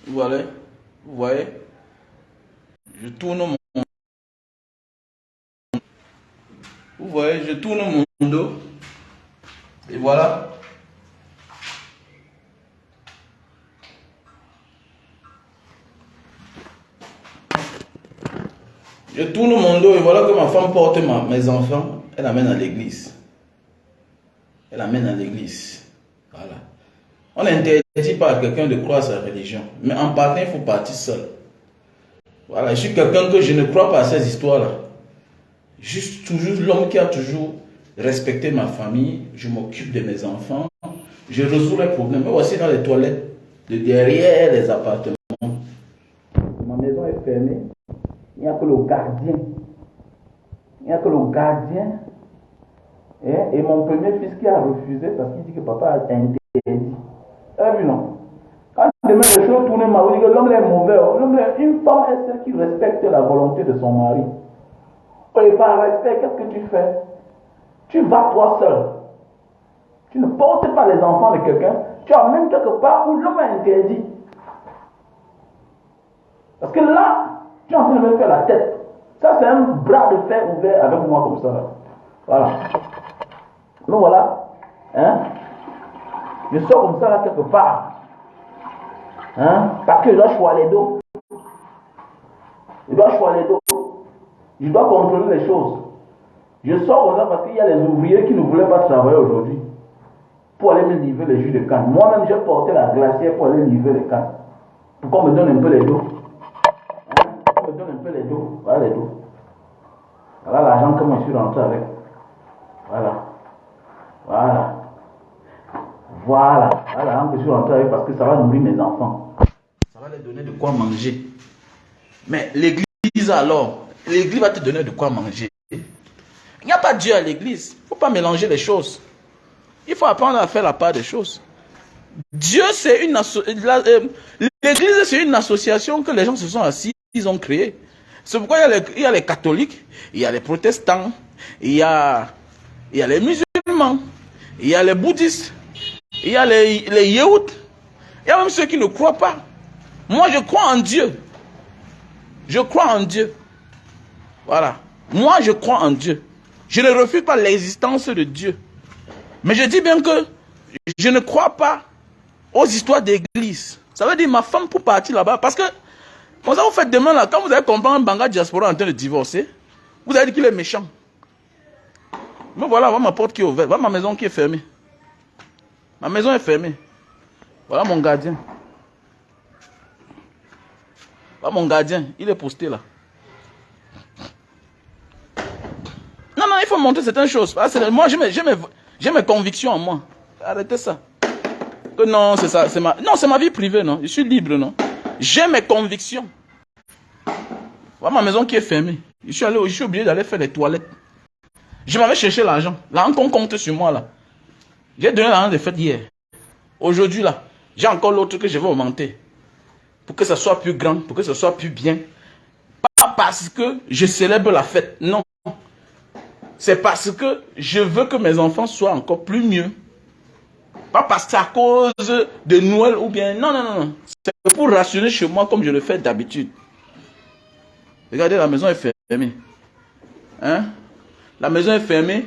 Voilà, vous voyez, je tourne mon, vous voyez, je tourne mon dos, et voilà. Je tourne mon dos et voilà que ma femme porte mes enfants, elle amène à l'église. Elle amène à l'église. Voilà. On n'interdit pas à quelqu'un de croire à sa religion, mais en partant, il faut partir seul. Voilà, je suis quelqu'un que je ne crois pas à ces histoires-là. Je suis toujours l'homme qui a toujours respecté ma famille, je m'occupe de mes enfants, je résous les problèmes, mais aussi dans les toilettes, de derrière les appartements. Ma maison est fermée, il n'y a que le gardien. Il n'y a que le gardien. Et mon premier fils qui a refusé parce qu'il dit que papa a interdit. Vu non? Quand demain les choses tournent mal, on dit que l'homme est mauvais. Une femme est celle qui respecte la volonté de son mari. Et par respect, qu'est-ce que tu fais? Tu vas toi seul. Tu ne portes pas les enfants de quelqu'un. Tu amènes quelque part où l'homme est interdit. Parce que là, tu es en train de me faire la tête. Ça, c'est un bras de fer ouvert avec moi comme ça. Là. Voilà. Donc voilà. Hein? Je sors comme ça là quelque part. Hein? Parce que je dois choisir les dos. Je dois choisir les dos. Je dois contrôler les choses. Je sors comme ça parce qu'il y a les ouvriers qui ne voulaient pas travailler aujourd'hui. Pour aller me livrer les jus de canne. Moi-même, j'ai porté la glacière pour aller livrer les cannes. Pour qu'on me donne un peu les dos. Hein? On me donne un peu les dos. Voilà les dos. Voilà l'argent que moi je suis rentré avec. Voilà. Voilà. Voilà. Voilà l'argent que je suis rentré avec parce que ça va nourrir mes enfants. Ça va les donner de quoi manger. Mais l'église alors, l'église va te donner de quoi manger. Il n'y a pas Dieu à l'église. Il ne faut pas mélanger les choses. Il faut apprendre à faire la part des choses. Dieu, c'est une l'église, c'est une association que les gens se sont assis, ils ont créée. C'est pourquoi il y a les catholiques, il y a les protestants, il y a les musulmans, il y a les bouddhistes, il y a les yéhouds, il y a même ceux qui ne croient pas. Moi, je crois en Dieu. Je crois en Dieu. Voilà. Moi, je crois en Dieu. Je ne refuse pas l'existence de Dieu. Mais je dis bien que je ne crois pas aux histoires d'église. Ça veut dire ma femme pour partir là-bas. Parce que, comme ça vous faites demain là, quand vous allez comprendre un banga diaspora en train de divorcer, vous allez dire qu'il est méchant. Mais voilà, voilà ma porte qui est ouverte. Voilà ma maison qui est fermée. Ma maison est fermée. Voilà mon gardien. Voilà mon gardien. Il est posté là. Non, non, il faut montrer certaines choses. Moi, j'ai mes convictions en moi. Arrêtez ça. Que non, c'est ça. C'est ma vie privée, non. Je suis libre, non. J'ai mes convictions. Voilà ma maison qui est fermée. Je suis obligé d'aller faire les toilettes. Je m'avais cherché l'argent. L'argent qu'on compte sur moi, là. J'ai donné l'argent de fête hier. Aujourd'hui, là, j'ai encore l'autre que je vais augmenter. Pour que ça soit plus grand, pour que ça soit plus bien. Pas parce que je célèbre la fête, non. C'est parce que je veux que mes enfants soient encore plus mieux. Pas parce que c'est à cause de Noël ou bien... Non, non, non, non. C'est pour rationner chez moi comme je le fais d'habitude. Regardez, la maison est fermée. Hein? La maison est fermée.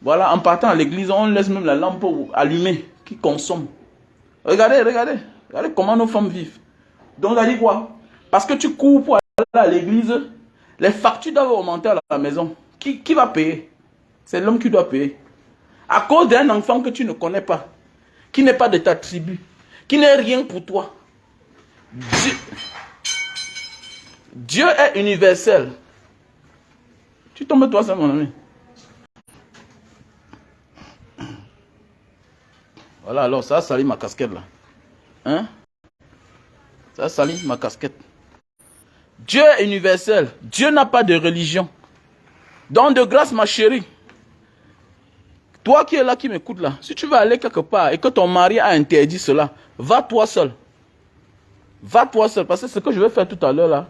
Voilà, en partant à l'église, on laisse même la lampe allumée qui consomme. Regardez, regardez. Regardez comment nos femmes vivent. Donc, ça dit quoi? Parce que tu cours pour aller à l'église, les factures doivent augmenter à la maison. Qui va payer? C'est l'homme qui doit payer. À cause d'un enfant que tu ne connais pas, qui n'est pas de ta tribu, qui n'est rien pour toi. Dieu est universel. Tu tombes toi, ça, mon ami. Voilà, alors, ça a sali ma casquette, là. Hein? Ça a sali ma casquette. Dieu est universel. Dieu n'a pas de religion. Donc, de grâce, ma chérie, Toi qui es là, qui m'écoute là, si tu veux aller quelque part et que ton mari a interdit cela, va toi seul. Va toi seul, parce que ce que je vais faire tout à l'heure là,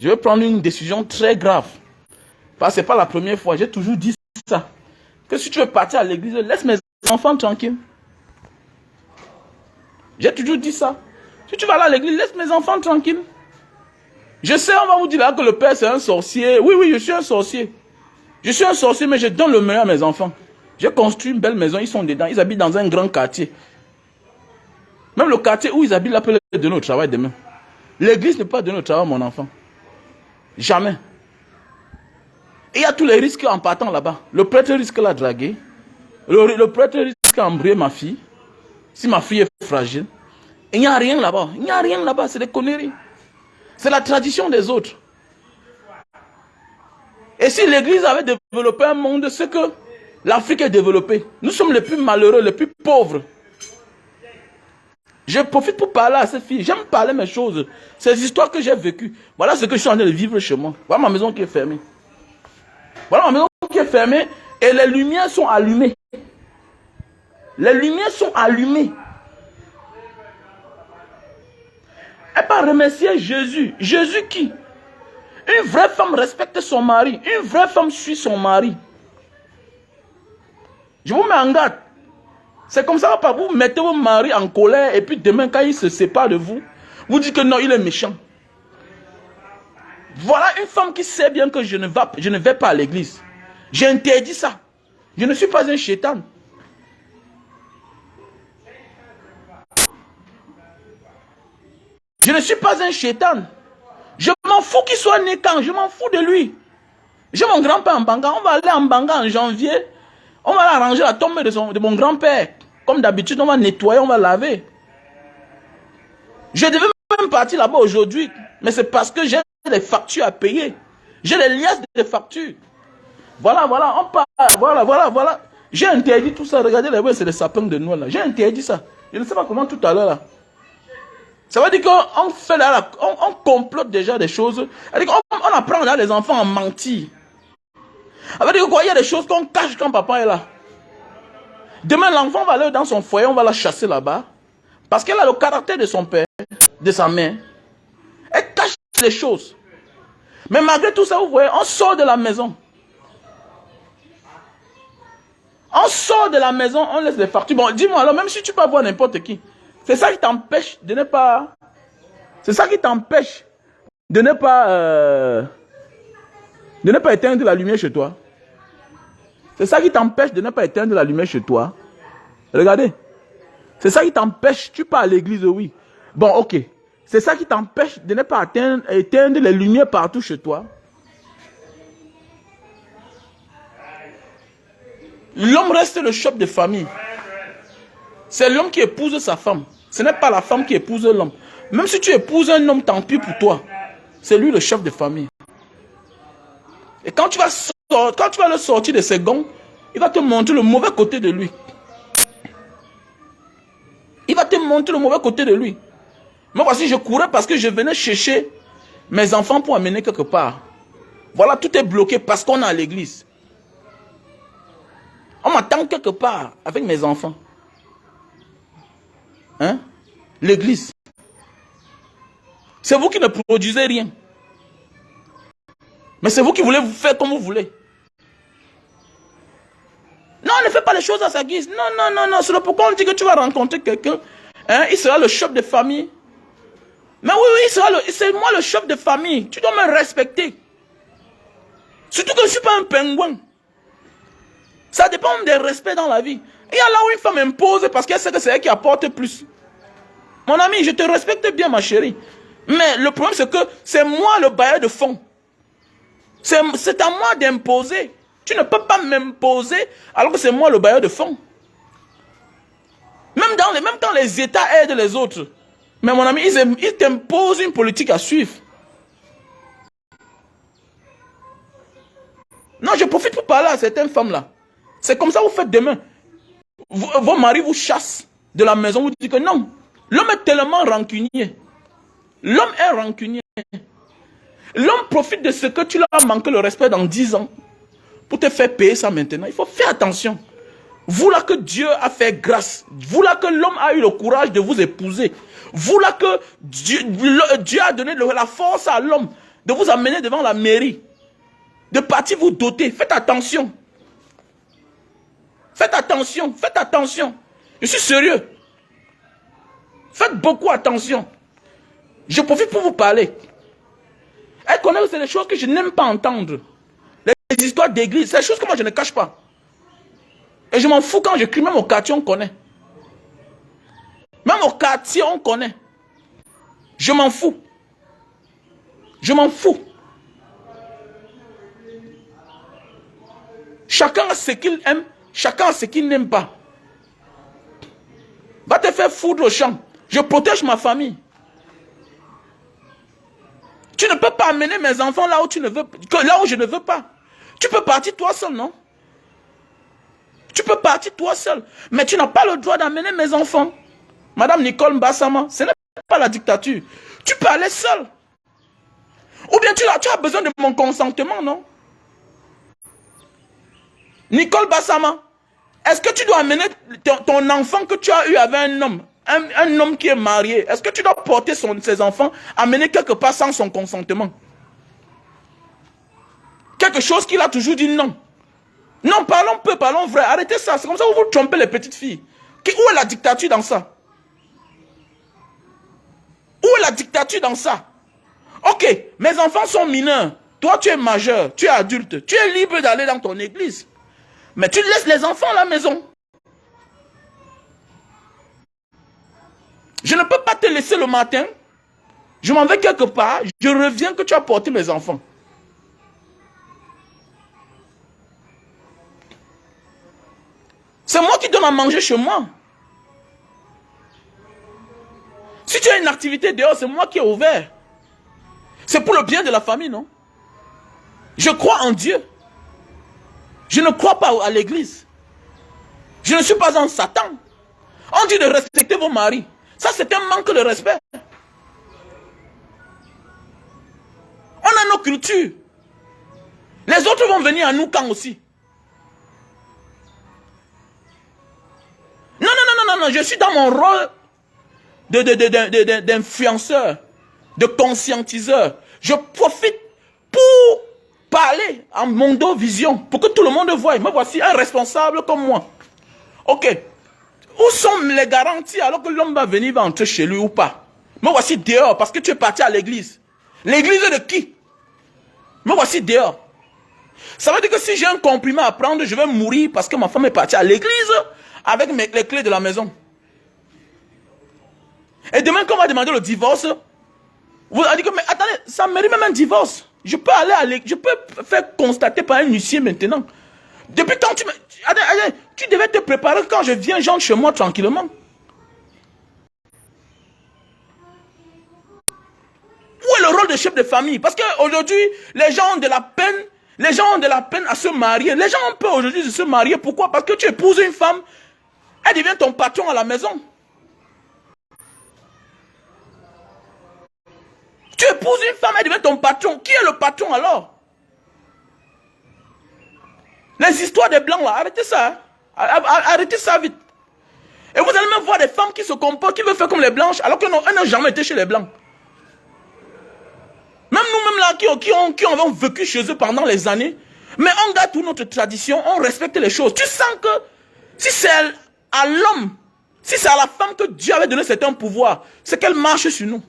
je vais prendre une décision très grave. Parce que ce n'est pas la première fois, j'ai toujours dit ça. Que si tu veux partir à l'église, laisse mes enfants tranquilles. J'ai toujours dit ça. Si tu vas aller à l'église, laisse mes enfants tranquilles. Je sais, on va vous dire là que le père c'est un sorcier. Oui, oui, je suis un sorcier. Je suis un sorcier, mais je donne le meilleur à mes enfants. J'ai construit une belle maison, ils sont dedans, ils habitent dans un grand quartier. Même le quartier où ils habitent là peut leur donner au travail demain. L'église ne peut pas donner au travail à mon enfant. Jamais. Et il y a tous les risques en partant là-bas. Le prêtre risque de la draguer. Le prêtre risque d'embrouiller ma fille. Si ma fille est fragile. Il n'y a rien là-bas. Il n'y a rien là-bas, c'est des conneries. C'est la tradition des autres. Et si l'église avait développé un monde, c'est que l'Afrique est développée. Nous sommes les plus malheureux, les plus pauvres. Je profite pour parler à cette fille. J'aime parler mes choses. Ces histoires que j'ai vécues. Voilà ce que je suis en train de vivre chez moi. Voilà ma maison qui est fermée. Voilà ma maison qui est fermée et les lumières sont allumées. Les lumières sont allumées. Elle va remercier Jésus. Jésus qui? Une vraie femme respecte son mari. Une vraie femme suit son mari. Je vous mets en garde. C'est comme ça que vous mettez votre mari en colère et puis demain quand il se sépare de vous, vous dites que non, il est méchant. Voilà une femme qui sait bien que je ne vais pas à l'église. J'ai interdit ça. Je ne suis pas un chétan. Je ne suis pas un chétan. Je m'en fous qu'il soit né quand. Je m'en fous de lui. J'ai mon grand-père en Banga. On va aller en Banga en janvier. On va arranger la tombe de mon grand-père. Comme d'habitude, on va nettoyer, on va laver. Je devais même partir là-bas aujourd'hui. Mais c'est parce que j'ai des factures à payer. J'ai des liasses de factures. Voilà, on part. Voilà. J'ai interdit tout ça. Regardez les c'est les sapins de Noël là. J'ai interdit ça. Je ne sais pas comment tout à l'heure là. Ça veut dire qu'on fait là, on complote déjà des choses. On apprend là les enfants à mentir. Ça veut dire quoi? Il y a des choses qu'on cache quand papa est là. Demain, l'enfant va aller dans son foyer, on va la chasser là-bas. Parce qu'elle a le caractère de son père, de sa mère. Elle cache les choses. Mais malgré tout ça, vous voyez, on sort de la maison. On sort de la maison, on laisse les factures. Bon, dis-moi alors, même si tu peux avoir n'importe qui, c'est ça qui t'empêche de ne pas... C'est ça qui t'empêche de ne pas éteindre la lumière chez toi. C'est ça qui t'empêche de ne pas éteindre la lumière chez toi. Regardez. C'est ça qui t'empêche. Tu pars à l'église, oui. Bon, ok. C'est ça qui t'empêche de ne pas éteindre les lumières partout chez toi. L'homme reste le chef de famille. C'est l'homme qui épouse sa femme. Ce n'est pas la femme qui épouse l'homme. Même si tu épouses un homme, tant pis pour toi. C'est lui le chef de famille. Et quand tu vas le sortir de ses gonds, il va te montrer le mauvais côté de lui. Il va te montrer le mauvais côté de lui. Moi, voici, je courais parce que je venais chercher mes enfants pour amener quelque part. Voilà, tout est bloqué parce qu'on est à l'église. On m'attend quelque part avec mes enfants. Hein? L'église. C'est vous qui ne produisez rien. Mais c'est vous qui voulez vous faire comme vous voulez. Non, ne fais pas les choses à sa guise. Non. C'est pourquoi on dit que tu vas rencontrer quelqu'un. Hein? Il sera le chef de famille. Mais oui, c'est moi le chef de famille. Tu dois me respecter. Surtout que je ne suis pas un pingouin. Ça dépend des respects dans la vie. Il y a là où une femme impose parce qu'elle sait que c'est elle qui apporte plus. Mon ami, je te respecte bien, ma chérie. Mais le problème, c'est que c'est moi le bailleur de fonds. C'est à moi d'imposer. Tu ne peux pas m'imposer alors que c'est moi le bailleur de fonds. Même quand les États aident les autres. Mais mon ami, ils t'imposent une politique à suivre. Non, je profite pour parler à certaines femmes-là. C'est comme ça que vous faites demain. Vos maris vous chassent de la maison. Vous dites que non. L'homme est tellement rancunier. L'homme est rancunier. L'homme profite de ce que tu lui as manqué le respect dans 10 ans pour te faire payer ça maintenant. Il faut faire attention. Vous là que Dieu a fait grâce. Vous là que l'homme a eu le courage de vous épouser. Vous là que Dieu a donné la force à l'homme de vous amener devant la mairie. De partir vous doter. Faites attention. Faites attention. Faites attention. Je suis sérieux. Faites beaucoup attention. Je profite pour vous parler. Elle connaît que c'est des choses que je n'aime pas entendre. Les histoires d'église, c'est des choses que moi je ne cache pas. Et je m'en fous quand je crie, même au quartier on connaît. Même au quartier on connaît. Je m'en fous. Je m'en fous. Chacun a ce qu'il aime, chacun a ce qu'il n'aime pas. Va te faire foudre au champ. Je protège ma famille. Tu ne peux pas amener mes enfants là où tu ne veux, là où je ne veux pas. Tu peux partir toi seul, non? Tu peux partir toi seul. Mais tu n'as pas le droit d'amener mes enfants. Madame Nicole Mbassama, ce n'est pas la dictature. Tu peux aller seul. Ou bien tu as besoin de mon consentement, non? Nicole Bassama, est-ce que tu dois amener ton enfant que tu as eu avec un homme, un homme qui est marié, est-ce que tu dois porter ses enfants, amener quelque part sans son consentement? Quelque chose qu'il a toujours dit non. Non, parlons peu, parlons vrai. Arrêtez ça, c'est comme ça que vous trompez les petites filles. Où est la dictature dans ça? Où est la dictature dans ça? Ok, mes enfants sont mineurs. Toi, tu es majeur, tu es adulte. Tu es libre d'aller dans ton église. Mais tu laisses les enfants à la maison. Je ne peux pas te laisser le matin. Je m'en vais quelque part. Je reviens que tu as porté mes enfants. C'est moi qui donne à manger chez moi. Si tu as une activité dehors, c'est moi qui ai ouvert. C'est pour le bien de la famille, non? Je crois en Dieu. Je ne crois pas à l'église. Je ne suis pas un Satan. On dit de respecter vos maris. Ça, c'est un manque de respect. On a nos cultures. Les autres vont venir à nous quand aussi. Non, non, non, non, non, je suis dans mon rôle d'influenceur, de conscientiseur. Je profite pour parler en Mondo Vision, pour que tout le monde voie. Me voici un responsable comme moi. Ok. Où sont les garanties alors que l'homme va venir, va entrer chez lui ou pas? Me voici dehors parce que tu es parti à l'église. L'église de qui? Me voici dehors. Ça veut dire que si j'ai un compliment à prendre, je vais mourir parce que ma femme est partie à l'église avec les clés de la maison. Et demain, quand on va demander le divorce, vous allez dire que, mais attendez, ça mérite même un divorce. Je peux aller à l'église, je peux faire constater par un huissier maintenant. Depuis quand tu devais te préparer quand je viens, j'entre chez moi tranquillement. Où est le rôle de chef de famille? Parce qu'aujourd'hui, les gens ont de la peine, à se marier. Les gens ont peur aujourd'hui de se marier. Pourquoi? Parce que tu épouses une femme, elle devient ton patron à la maison. Tu épouses une femme, elle devient ton patron. Qui est le patron alors? Les histoires des blancs là, arrêtez ça. Hein? Arrêtez ça vite. Et vous allez même voir des femmes qui se comportent, qui veulent faire comme les blanches, alors qu'elles n'ont jamais été chez les blancs. Même nous-mêmes là, qui ont vécu chez eux pendant les années, mais on garde toute notre tradition, on respecte les choses. Tu sens que si c'est à l'homme, si c'est à la femme que Dieu avait donné certains pouvoirs, c'est qu'elle marche sur nous.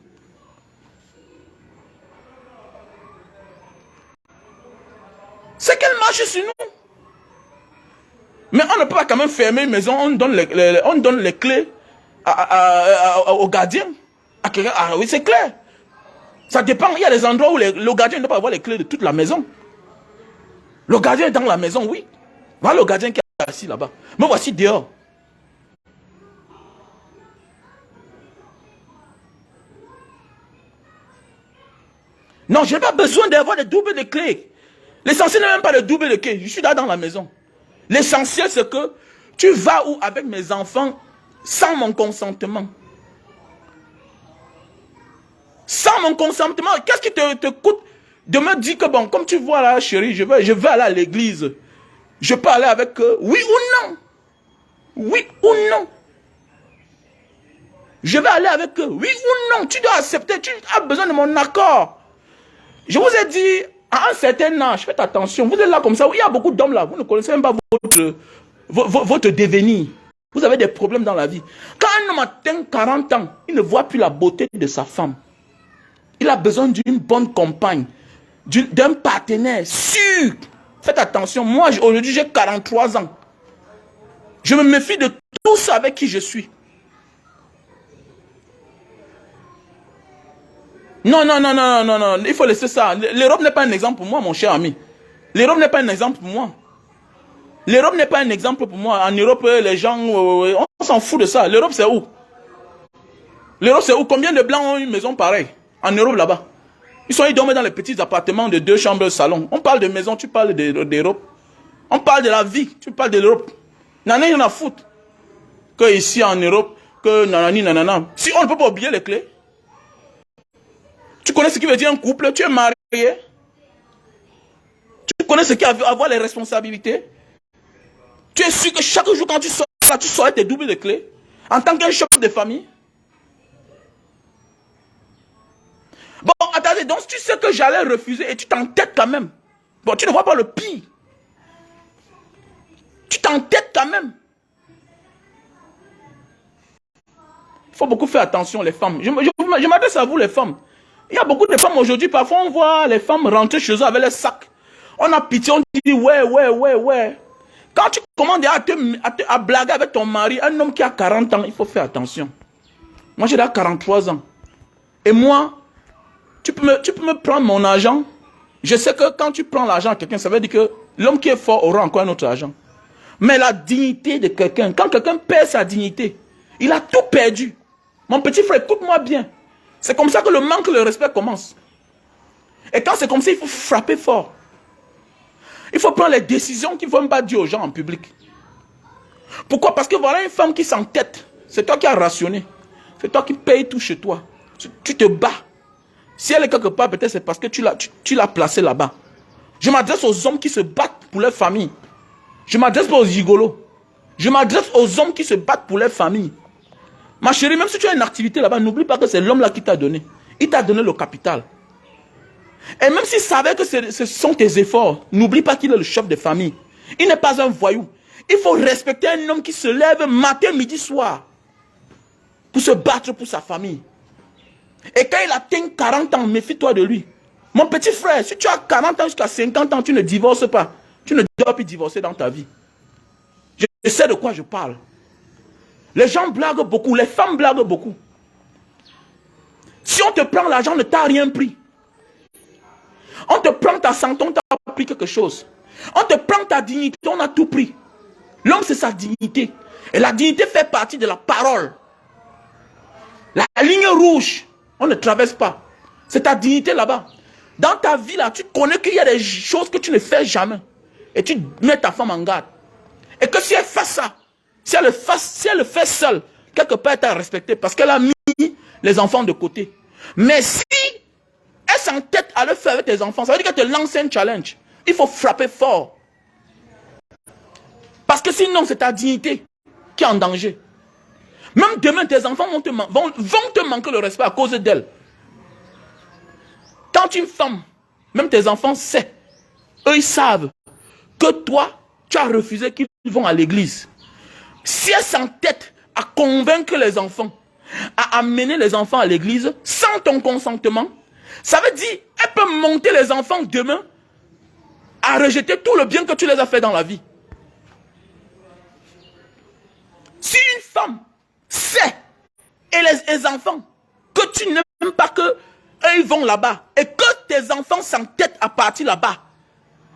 C'est qu'elle marche sur nous. Mais on ne peut pas quand même fermer une maison, on donne les clés au gardien. Ah oui, c'est clair. Ça dépend, il y a des endroits où le gardien ne doit pas avoir les clés de toute la maison. Le gardien est dans la maison, oui. Voilà le gardien qui est assis là-bas. Me voici dehors. Non, je n'ai pas besoin d'avoir des doubles de clés. L'essentiel n'est même pas le double de clés. Je suis là dans la maison. L'essentiel, c'est que tu vas où avec mes enfants sans mon consentement. Sans mon consentement, qu'est-ce qui te coûte de me dire que bon, comme tu vois là, chérie, je veux aller à l'église. Je peux aller avec eux, oui ou non. Oui ou non. Je vais aller avec eux, oui ou non. Tu dois accepter, tu as besoin de mon accord. Je vous ai dit, à un certain âge, faites attention. Vous êtes là comme ça, il y a beaucoup d'hommes là, vous ne connaissez même pas votre devenir. Vous avez des problèmes dans la vie. Quand un homme atteint 40 ans, il ne voit plus la beauté de sa femme. Il a besoin d'une bonne compagne, d'un partenaire sûr. Faites attention, moi aujourd'hui j'ai 43 ans. Je me méfie de tous avec qui je suis. Non, non, non, non, non, non, il faut laisser ça. L'Europe n'est pas un exemple pour moi, mon cher ami. L'Europe n'est pas un exemple pour moi. L'Europe n'est pas un exemple pour moi. En Europe, les gens, on s'en fout de ça. L'Europe, c'est où? L'Europe, c'est où? Combien de Blancs ont une maison pareille? En Europe, là-bas. Ils dorment dans les petits appartements de 2 chambres, salon. On parle de maison, tu parles d'Europe. On parle de la vie, tu parles de l'Europe. Nanana, il y en a foutre. Que ici, en Europe, que nanani, nanana. Si on ne peut pas oublier les clés. Tu connais ce qui veut dire un couple? Tu es marié? Tu connais ce qui veut avoir les responsabilités? Tu es sûr que chaque jour quand tu sors, tu sors tes doubles de clés? En tant qu'un chef de famille? Bon, attendez, donc tu sais que j'allais refuser et tu t'entêtes quand même. Bon, tu ne vois pas le pire. Tu t'entêtes quand même. Il faut beaucoup faire attention, les femmes. Je m'adresse à vous, les femmes. Il y a beaucoup de femmes aujourd'hui, parfois on voit les femmes rentrer chez eux avec les sacs. On a pitié, on dit ouais. Quand tu commences à blaguer avec ton mari, un homme qui a 40 ans, il faut faire attention. Moi j'ai déjà 43 ans. Et moi, tu peux me prendre mon argent. Je sais que quand tu prends l'argent à quelqu'un, ça veut dire que l'homme qui est fort aura encore un autre argent. Mais la dignité de quelqu'un, quand quelqu'un perd sa dignité, il a tout perdu. Mon petit frère, écoute-moi bien. C'est comme ça que le manque de respect commence. Et quand c'est comme ça, il faut frapper fort. Il faut prendre les décisions qu'il ne faut même pas dire aux gens en public. Pourquoi? Parce que voilà une femme qui s'entête. C'est toi qui as rationné. C'est toi qui payes tout chez toi. Tu te bats. Si elle est quelque part, peut-être c'est parce que tu l'as placée là-bas. Je m'adresse aux hommes qui se battent pour leur famille. Je m'adresse pas aux gigolos. Je m'adresse aux hommes qui se battent pour leur famille. Ma chérie, même si tu as une activité là-bas, n'oublie pas que c'est l'homme là qui t'a donné. Il t'a donné le capital. Et même s'il savait que ce sont tes efforts, n'oublie pas qu'il est le chef de famille. Il n'est pas un voyou. Il faut respecter un homme qui se lève matin, midi, soir pour se battre pour sa famille. Et quand il atteint 40 ans, méfie-toi de lui. Mon petit frère, si tu as 40 ans jusqu'à 50 ans, tu ne divorces pas. Tu ne dois plus divorcer dans ta vie. Je sais de quoi je parle. Les gens blaguent beaucoup, les femmes blaguent beaucoup. Si on te prend l'argent, on ne t'a rien pris. On te prend ta santé, on t'a pris quelque chose. On te prend ta dignité, on a tout pris. L'homme, c'est sa dignité. Et la dignité fait partie de la parole. La ligne rouge, on ne traverse pas. C'est ta dignité là-bas. Dans ta vie, là, tu connais qu'il y a des choses que tu ne fais jamais. Et tu mets ta femme en garde. Et que si elle fait ça, si elle le fait seule, quelque part, elle t'a respecté parce qu'elle a mis les enfants de côté. Mais si elle s'entête à le faire avec tes enfants, ça veut dire qu'elle te lance un challenge. Il faut frapper fort. Parce que sinon, c'est ta dignité qui est en danger. Même demain, tes enfants vont te manquer le respect à cause d'elle. Quand une femme, même tes enfants savent, eux ils savent que toi, tu as refusé qu'ils vont à l'église. Si elle s'entête à convaincre les enfants, à amener les enfants à l'église sans ton consentement, ça veut dire elle peut monter les enfants demain à rejeter tout le bien que tu les as fait dans la vie. Si une femme sait, et les enfants, que tu n'aimes pas que eux ils vont là-bas, et que tes enfants s'entêtent à partir là-bas,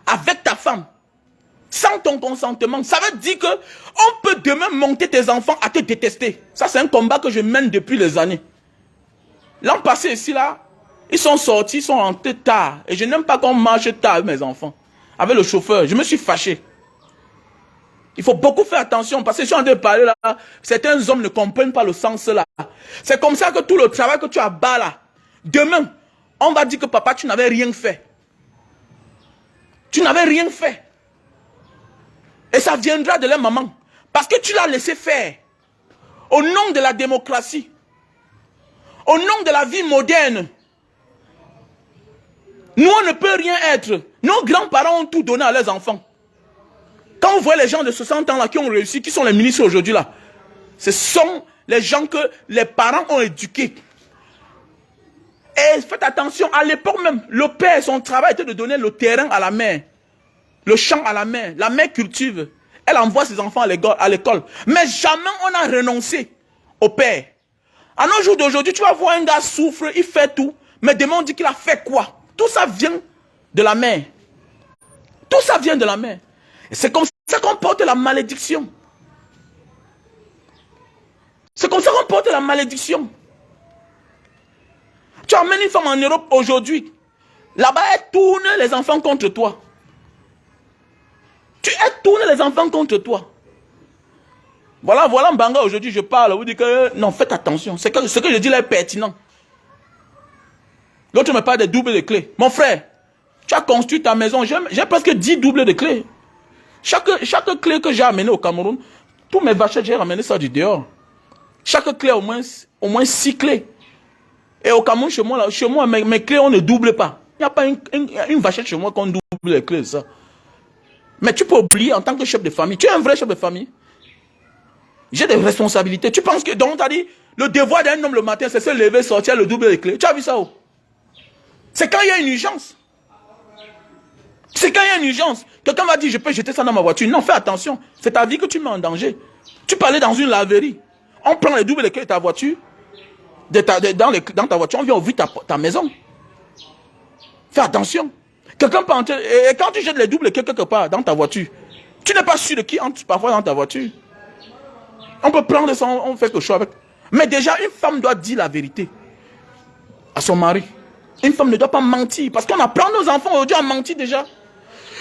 avec ta femme, sans ton consentement, ça veut dire que on peut demain monter tes enfants à te détester. Ça, c'est un combat que je mène depuis les années. L'an passé, ici, là, ils sont sortis, ils sont rentrés tard. Et je n'aime pas qu'on marche tard avec mes enfants. Avec le chauffeur, je me suis fâché. Il faut beaucoup faire attention, parce que je suis en train de parler là, certains hommes ne comprennent pas le sens là. C'est comme ça que tout le travail que tu as bas là, demain, on va dire que papa, tu n'avais rien fait. Tu n'avais rien fait. Et ça viendra de leur maman. Parce que tu l'as laissé faire. Au nom de la démocratie. Au nom de la vie moderne. Nous, on ne peut rien être. Nos grands-parents ont tout donné à leurs enfants. Quand vous voyez les gens de 60 ans là qui ont réussi, qui sont les ministres aujourd'hui là, ce sont les gens que les parents ont éduqués. Et faites attention, à l'époque même, le père, son travail était de donner le terrain à la mère. Le champ à la mère. La mère cultive. Elle envoie ses enfants à l'école. Mais jamais on a renoncé au père. À nos jours d'aujourd'hui, tu vas voir un gars souffre, il fait tout. Mais demain on dit qu'il a fait quoi? Tout ça vient de la mère. Tout ça vient de la mère. Et c'est comme ça qu'on porte la malédiction. C'est comme ça qu'on porte la malédiction. Tu emmènes une femme en Europe aujourd'hui. Là-bas, elle tourne les enfants contre toi. Elle tourne les enfants contre toi. Voilà, Mbanga, aujourd'hui, je parle. Vous dites que, non, faites attention. Ce que je dis là est pertinent. L'autre me parle des doubles de clés. Mon frère, tu as construit ta maison. J'ai presque 10 doubles de clés. Chaque clé que j'ai amenée au Cameroun, tous mes vachettes, j'ai ramené ça du dehors. Chaque clé, au moins 6 clés. Et au Cameroun, chez moi, mes clés, on ne double pas. Il n'y a pas une vachette chez moi qu'on double les clés, ça. Mais tu peux oublier en tant que chef de famille. Tu es un vrai chef de famille. J'ai des responsabilités. Tu penses que, donc, tu as dit, le devoir d'un homme le matin, c'est se lever, sortir le double des clés. Tu as vu ça où? C'est quand il y a une urgence. C'est quand il y a une urgence. Quelqu'un va dire, je peux jeter ça dans ma voiture. Non, fais attention. C'est ta vie que tu mets en danger. Tu peux aller dans une laverie. On prend les doubles des clés de ta voiture. Dans ta voiture, on vient ouvrir ta maison. Fais attention. Quelqu'un peut entrer. Et quand tu jettes les doubles clés quelque part dans ta voiture, tu n'es pas sûr de qui entre parfois dans ta voiture. On peut prendre ça, on fait quelque chose avec. Mais déjà, une femme doit dire la vérité à son mari. Une femme ne doit pas mentir. Parce qu'on apprend nos enfants aujourd'hui à mentir déjà.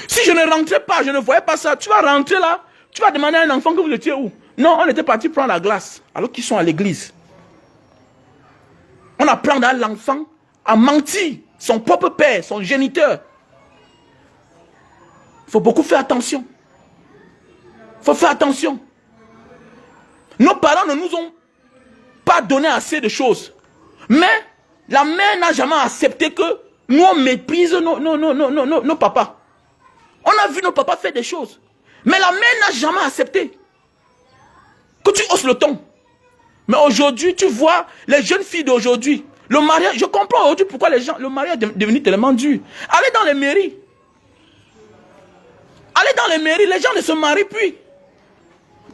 Si je ne rentrais pas, je ne voyais pas ça, tu vas rentrer là, tu vas demander à un enfant que vous étiez où? Non, on était parti prendre la glace, alors qu'ils sont à l'église. On apprend à l'enfant à mentir. Son propre père, son géniteur. Il faut beaucoup faire attention. Il faut faire attention. Nos parents ne nous ont pas donné assez de choses. Mais la mère n'a jamais accepté que nous on méprise nos papas. On a vu nos papas faire des choses. Mais la mère n'a jamais accepté que tu hausses le ton. Mais aujourd'hui, tu vois les jeunes filles d'aujourd'hui. Le mariage, je comprends aujourd'hui pourquoi le mariage est devenu tellement dur. Allez dans les mairies. Allez dans les mairies, les gens ne se marient plus.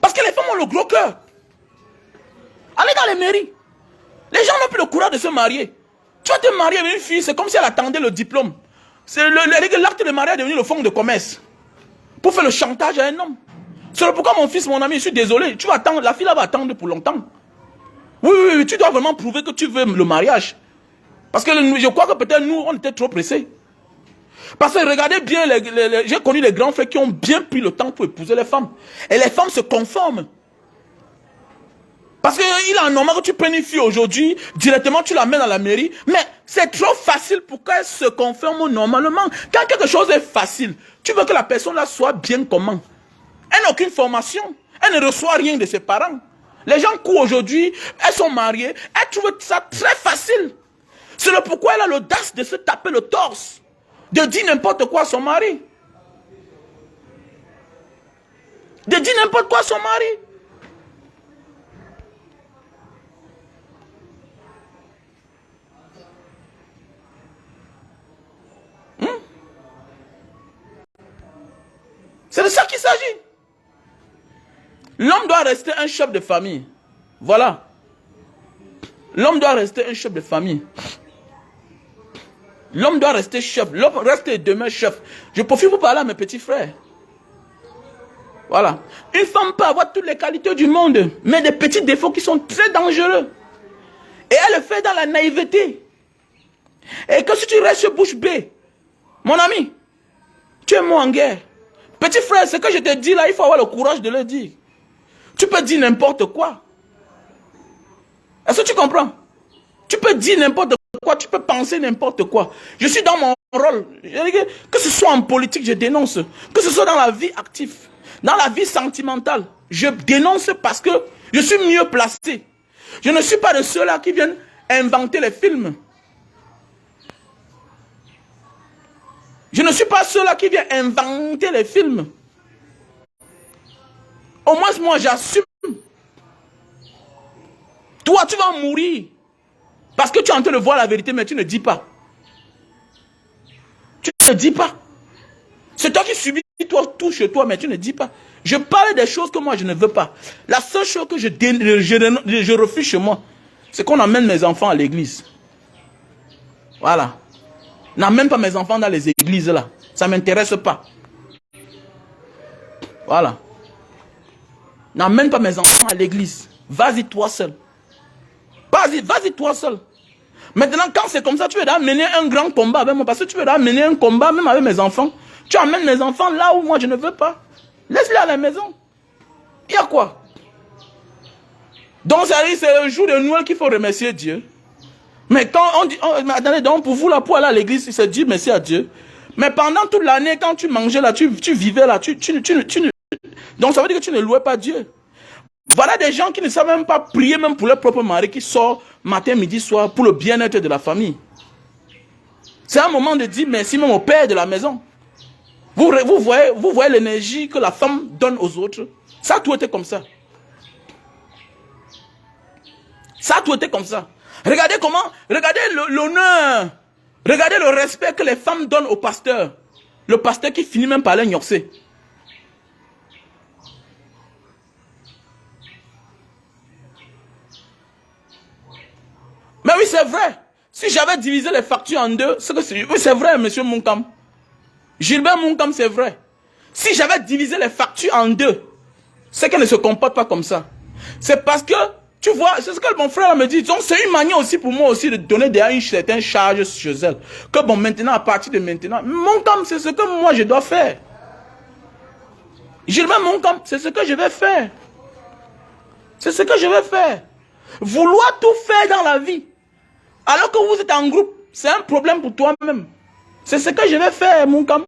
Parce que les femmes ont le gros cœur. Allez dans les mairies. Les gens n'ont plus le courage de se marier. Tu vas te marier avec une fille, c'est comme si elle attendait le diplôme. L'acte de mariage est devenu le fonds de commerce. Pour faire le chantage à un homme. C'est pourquoi mon fils, mon ami, je suis désolé. Tu vas attendre, la fille là va attendre pour longtemps. Oui, tu dois vraiment prouver que tu veux le mariage. Parce que je crois que peut-être nous, on était trop pressés. Parce que regardez bien, j'ai connu les grands frères qui ont bien pris le temps pour épouser les femmes. Et les femmes se conforment. Parce qu'il est normal que tu prennes une fille aujourd'hui, directement tu l'amènes à la mairie. Mais c'est trop facile pour qu'elle se conforme normalement. Quand quelque chose est facile, tu veux que la personne là soit bien comment? Elle n'a aucune formation. Elle ne reçoit rien de ses parents. Les gens courent aujourd'hui, elles sont mariées, elles trouvent ça très facile. C'est le pourquoi elle a l'audace de se taper le torse, de dire n'importe quoi à son mari. De dire n'importe quoi à son mari. C'est de ça qu'il s'agit. L'homme doit rester un chef de famille. Voilà. L'homme doit rester un chef de famille. L'homme doit rester chef. L'homme reste demain chef. Je profite pour parler à mes petits frères. Voilà. Une femme peut avoir toutes les qualités du monde, mais des petits défauts qui sont très dangereux. Et elle le fait dans la naïveté. Et que si tu restes bouche bée, mon ami, tu es mort en guerre. Petit frère, ce que je te dis là, il faut avoir le courage de le dire. Tu peux dire n'importe quoi. Est-ce que tu comprends? Tu peux dire n'importe quoi, tu peux penser n'importe quoi. Je suis dans mon rôle. Que ce soit en politique, je dénonce. Que ce soit dans la vie active. Dans la vie sentimentale, je dénonce parce que je suis mieux placé. Je ne suis pas de ceux-là qui viennent inventer les films. Je ne suis pas ceux-là qui viennent inventer les films. Au moins, moi, j'assume. Toi, tu vas mourir. Parce que tu es en train de voir la vérité, mais tu ne dis pas. Tu ne dis pas. C'est toi qui subis tout chez toi, mais tu ne dis pas. Je parle des choses que moi, je ne veux pas. La seule chose que je refuse chez moi, c'est qu'on amène mes enfants à l'église. Voilà. N'amène pas mes enfants dans les églises là. Ça ne m'intéresse pas. Voilà. N'amène pas mes enfants à l'église. Vas-y toi seul. Vas-y toi seul. Maintenant, quand c'est comme ça, tu veux amener un grand combat avec moi. Parce que tu veux amener un combat même avec mes enfants. Tu amènes mes enfants là où moi je ne veux pas. Laisse-les à la maison. Il y a quoi? Donc, c'est le jour de Noël qu'il faut remercier Dieu. Mais quand on dit, attendez, donc pour vous là, pour aller à l'église, c'est dire merci à Dieu. Mais pendant toute l'année, quand tu mangeais là, tu vivais là, donc ça veut dire que tu ne louais pas Dieu. Voilà des gens qui ne savent même pas prier même pour leur propre mari, qui sort matin, midi, soir pour le bien-être de la famille. C'est un moment de dire merci même au père de la maison. Vous voyez l'énergie que la femme donne aux autres. Ça a tout été comme ça. Ça a tout été comme ça. Regardez l'honneur. Regardez le respect que les femmes donnent au pasteur. Le pasteur qui finit même par les gnorcer. Mais oui, c'est vrai. Si j'avais divisé les factures en deux, oui, c'est vrai, monsieur Moukam. Gilbert Moukam, c'est vrai. Si j'avais divisé les factures en deux, c'est qu'elle ne se comporte pas comme ça. C'est parce que, tu vois, c'est ce que mon frère me dit. Donc, c'est une manière aussi pour moi aussi de donner une certaine charge chez elle. Que bon, maintenant, à partir de maintenant, Moukam, c'est ce que moi je dois faire. Gilbert Moukam, c'est ce que je vais faire. C'est ce que je vais faire. Vouloir tout faire dans la vie, alors que vous êtes en groupe, c'est un problème pour toi-même. C'est ce que je vais faire, mon cam.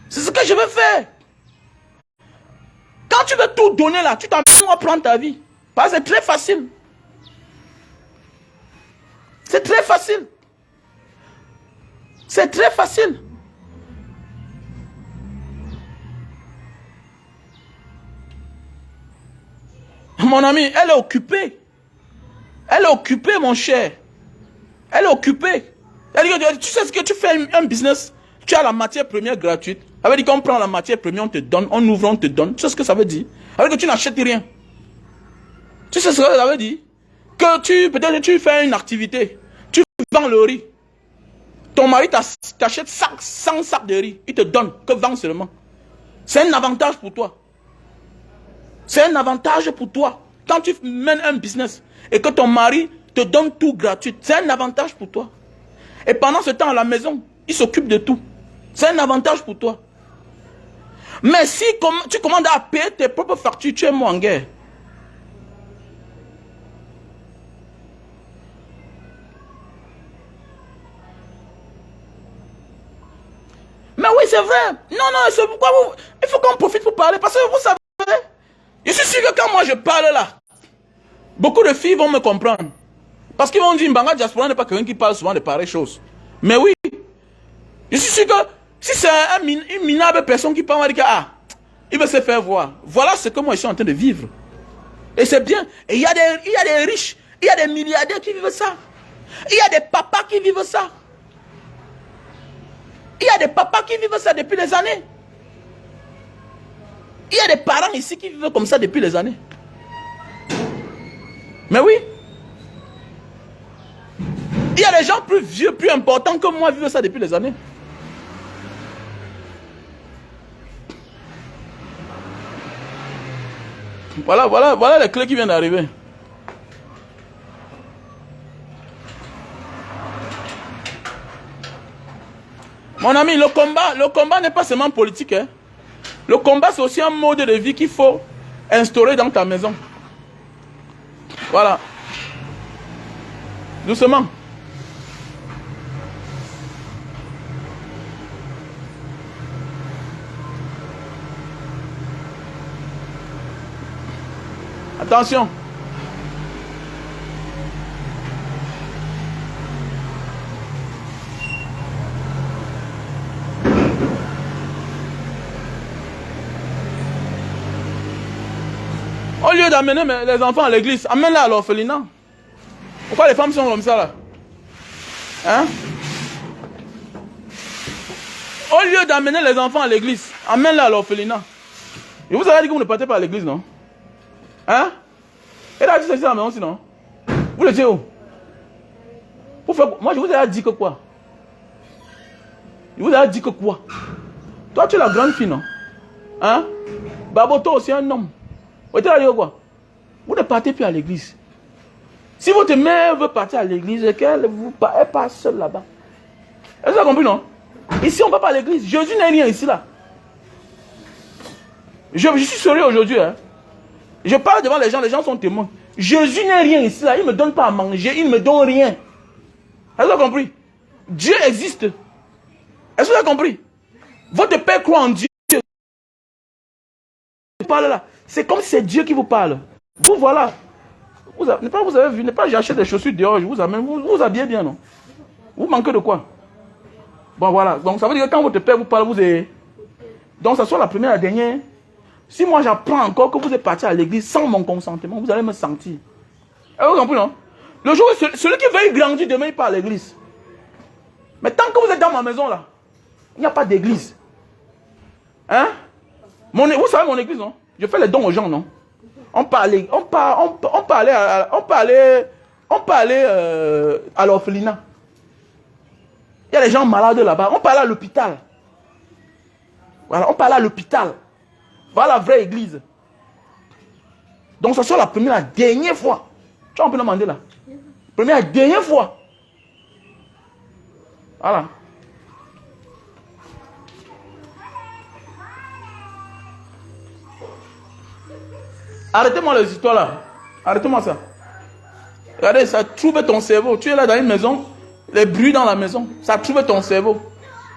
C'est ce que je vais faire. Quand tu veux tout donner là, tu t'en vas prendre ta vie. Parce que c'est très facile. C'est très facile. C'est très facile. Mon ami, elle est occupée. Elle est occupée, mon cher. Elle est occupée. Elle dit, tu sais ce que tu fais un business, tu as la matière première gratuite. Ça veut dire qu'on prend la matière première, on te donne, on ouvre, on te donne. Tu sais ce que ça veut dire? Ça veut dire que tu n'achètes rien. Tu sais ce que ça veut dire? Que peut-être tu fais une activité. Tu vends le riz. Ton mari t'achète 100 sacs de riz. Il te donne que 20 seulement. C'est un avantage pour toi. C'est un avantage pour toi. Quand tu mènes un business et que ton mari te donne tout gratuit, c'est un avantage pour toi. Et pendant ce temps à la maison, il s'occupe de tout. C'est un avantage pour toi. Mais si tu commandes à payer tes propres factures, tu es moi en guerre. Mais oui, c'est vrai. Non, c'est pourquoi il faut qu'on profite pour parler. Parce que vous savez, je suis sûr que quand moi je parle là, beaucoup de filles vont me comprendre. Parce qu'ils vont dire, Mbanga Diaspora n'est pas quelqu'un qui parle souvent de pareilles choses. Mais oui, je suis sûr que si c'est une minable personne qui parle, on va dire il veut se faire voir. Voilà ce que moi je suis en train de vivre. Et c'est bien. Et il y a des riches, il y a des milliardaires qui vivent ça. Il y a des papas qui vivent ça. Il y a des papas qui vivent ça depuis des années. Il y a des parents ici qui vivent comme ça depuis des années. Mais oui. Il y a des gens plus vieux, plus importants que moi vivent ça depuis des années. Voilà les clés qui viennent d'arriver. Mon ami, le combat n'est pas seulement politique. Hein. Le combat, c'est aussi un mode de vie qu'il faut instaurer dans ta maison. Voilà. Doucement. Attention. Au lieu d'amener les enfants à l'église, amène-les à l'orphelinat. Pourquoi les femmes sont comme ça là? Hein? Au lieu d'amener les enfants à l'église, amène-les à l'orphelinat. Et vous avez dit que vous ne partez pas à l'église, non? Hein? Elle a dit ça à la maison aussi, non? Vous le dites où? Moi, je vous ai dit que quoi? Je vous ai dit que quoi? Toi, tu es la grande fille, non? Hein? Baboto aussi un homme. Vous êtes là, quoi? Vous ne partez plus à l'église. Si votre mère veut partir à l'église, qu'elle passe seule là-bas. Est-ce que vous avez compris, non? Ici, on ne va pas à l'église. Jésus n'est rien ici, là. Je suis sérieux aujourd'hui. Hein? Je parle devant les gens sont témoins. Jésus n'est rien ici, là. Il ne me donne pas à manger, il ne me donne rien. Est-ce que vous avez compris? Dieu existe. Est-ce que vous avez compris? Votre père croit en Dieu. Parle là. C'est comme si c'est Dieu qui vous parle. Vous voilà. Vous avez vu, n'est pas j'achète des chaussures dehors, je vous amène, vous habillez bien, non? Vous manquez de quoi? Bon voilà. Donc ça veut dire que quand votre père vous parle, vous êtes. Donc ça soit la première, la dernière. Si moi j'apprends encore que vous êtes parti à l'église sans mon consentement, vous allez me sentir. Vous comprenez, non? Le jour où celui qui veut grandir demain, il part à l'église. Mais tant que vous êtes dans ma maison là, il n'y a pas d'église. Hein? Vous savez mon église, non? Je fais les dons aux gens, non? On peut aller à l'orphelinat. Il y a des gens malades là-bas. On peut aller à l'hôpital. Voilà, on peut aller à l'hôpital. Voilà la vraie église. Donc ça sera la première, la dernière fois. Tu vois, on peut demander là. Première, la dernière fois. Voilà. Arrêtez-moi les histoires là. Arrêtez-moi ça. Regardez, ça trouve ton cerveau. Tu es là dans une maison, les bruits dans la maison, ça trouve ton cerveau.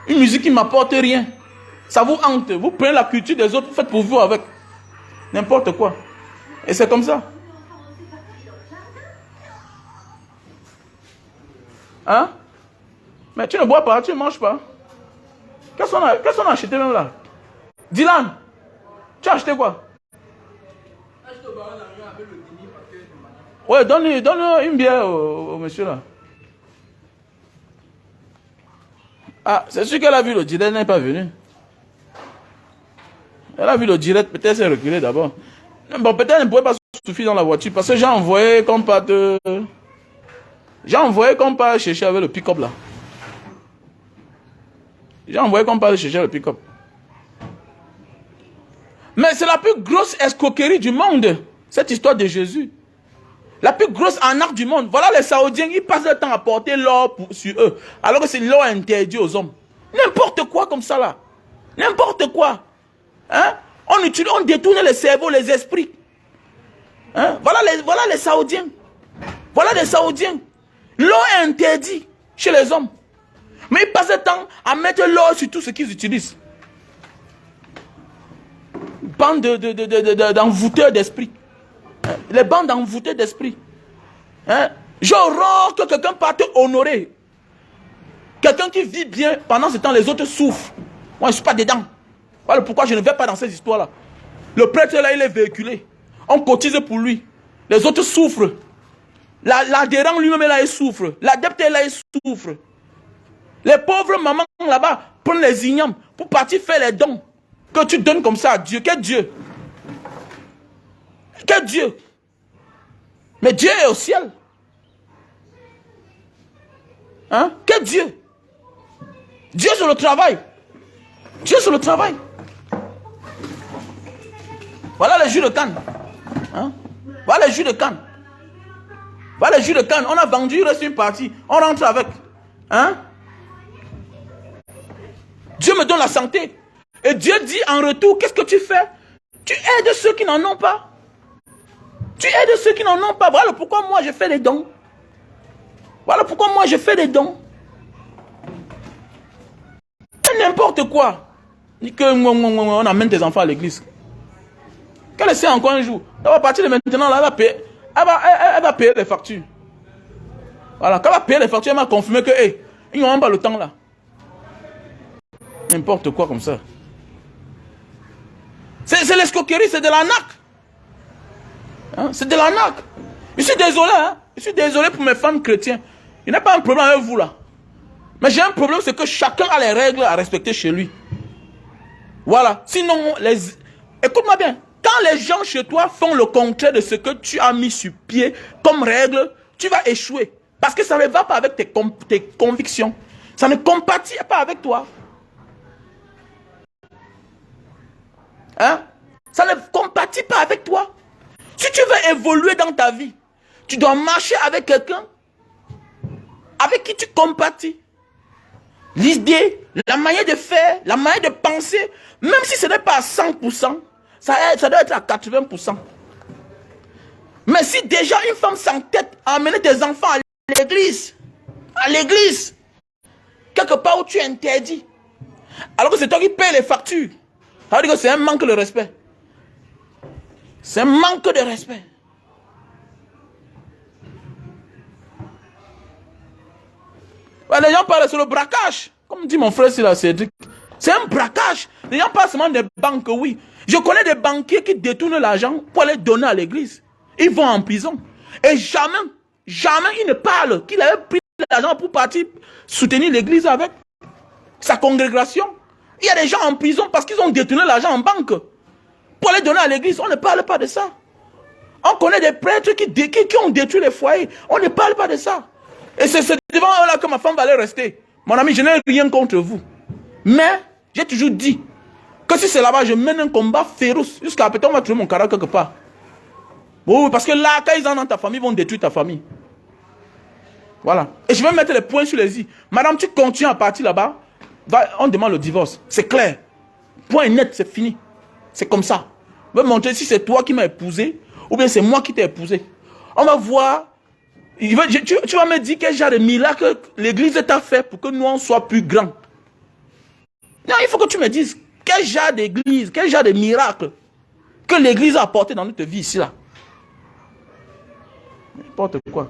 Une musique qui ne m'apporte rien. Ça vous hante. Vous prenez la culture des autres, vous faites pour vous avec. N'importe quoi. Et c'est comme ça. Hein? Mais tu ne bois pas, tu ne manges pas. Qu'est-ce qu'on a acheté même là? Dylan, tu as acheté quoi? Ouais, donne une bière au monsieur là. Ah, c'est sûr qu'elle a vu le direct, elle n'est pas venue. Elle a vu le direct, peut-être s'est reculée d'abord. Bon, peut-être elle ne pouvait pas suffire dans la voiture parce que j'ai envoyé qu'on parte. J'ai envoyé qu'on parte chercher avec le pick-up là. J'ai envoyé qu'on parte chercher le pick-up. Mais c'est la plus grosse escroquerie du monde, cette histoire de Jésus. La plus grosse arnaque du monde. Voilà les Saoudiens, ils passent le temps à porter l'or sur eux. Alors que c'est l'or interdit aux hommes. N'importe quoi comme ça là. N'importe quoi. Hein? On détourne les cerveaux, les esprits. Hein? Voilà les Saoudiens. Voilà les Saoudiens. L'or est interdit chez les hommes. Mais ils passent le temps à mettre l'or sur tout ce qu'ils utilisent. Bande d'envoûteurs d'esprit. Les bandes envoûtées d'esprit. Hein? Genre que quelqu'un parte honorer. Quelqu'un qui vit bien, pendant ce temps, les autres souffrent. Moi, je ne suis pas dedans. Voilà pourquoi je ne vais pas dans ces histoires-là. Le prêtre, là, il est véhiculé. On cotise pour lui. Les autres souffrent. L'adhérent lui-même, là, il souffre. L'adepte, là, il souffre. Les pauvres mamans, là-bas, prennent les ignames pour partir faire les dons. Que tu donnes comme ça à Dieu. Quel Dieu? Quel Dieu? Mais Dieu est au ciel. Hein? Quel Dieu? Dieu sur le travail. Dieu sur le travail. Voilà les jus de canne. Hein? Voilà les jus de canne. Voilà les jus de canne. On a vendu, il reste une partie. On rentre avec. Hein? Dieu me donne la santé. Et Dieu dit en retour, qu'est-ce que tu fais? Tu aides ceux qui n'en ont pas. Tu aides ceux qui n'en ont pas. Voilà pourquoi moi je fais des dons. Voilà pourquoi moi je fais des dons. N'importe quoi. Ni que on amène tes enfants à l'église. Qu'elle essaie encore un jour. Elle va partir de maintenant, là, elle va payer. Elle va payer les factures. Voilà, quand elle va payer les factures, elle m'a confirmé que, hey, ils n'ont pas le temps là. N'importe quoi comme ça. C'est l'escroquerie, c'est de l'arnaque. Hein? C'est de l'arnaque. Je suis désolé, hein? Je suis désolé pour mes femmes chrétiennes. Il n'y a pas un problème avec vous là. Mais j'ai un problème, c'est que chacun a les règles à respecter chez lui. Voilà. Sinon, écoute-moi bien. Quand les gens chez toi font le contraire de ce que tu as mis sur pied comme règle, tu vas échouer. Parce que ça ne va pas avec tes convictions. Ça ne compatit pas avec toi. Hein? Ça ne compatit pas avec toi. Si tu veux évoluer dans ta vie, tu dois marcher avec quelqu'un avec qui tu compatis. L'idée, la manière de faire, la manière de penser, même si ce n'est pas à 100%, ça doit être à 80%. Mais si déjà une femme s'entête à amener tes enfants à l'église, quelque part où tu es interdit, alors que c'est toi qui payes les factures, ça veut dire que c'est un manque de respect. C'est un manque de respect. Ouais, les gens parlent sur le braquage. Comme dit mon frère Cédric. C'est un braquage. Les gens parlent seulement des banques, oui. Je connais des banquiers qui détournent l'argent pour aller donner à l'église. Ils vont en prison. Et jamais ils ne parlent qu'il avait pris l'argent pour partir soutenir l'église avec sa congrégation. Il y a des gens en prison parce qu'ils ont détourné l'argent en banque pour aller donner à l'église. On ne parle pas de ça. On connaît des prêtres qui ont détruit les foyers. On ne parle pas de ça. Et c'est devant eux là que ma femme va aller rester. Mon ami, je n'ai rien contre vous. Mais, j'ai toujours dit que si c'est là-bas, je mène un combat féroce. Jusqu'à peut-être on va trouver mon caractère quelque part. Oui, parce que là, quand ils sont dans ta famille, ils vont détruire ta famille. Voilà. Et je vais mettre les points sur les i. Madame, tu continues à partir là-bas, on demande le divorce. C'est clair. Point net, c'est fini. C'est comme ça. Je vais montrer si c'est toi qui m'as épousé ou bien c'est moi qui t'ai épousé. On va voir. Tu vas me dire quel genre de miracle l'église t'a fait pour que nous on soit plus grands. Non, il faut que tu me dises quel genre d'église, quel genre de miracle que l'église a apporté dans notre vie ici là. N'importe quoi.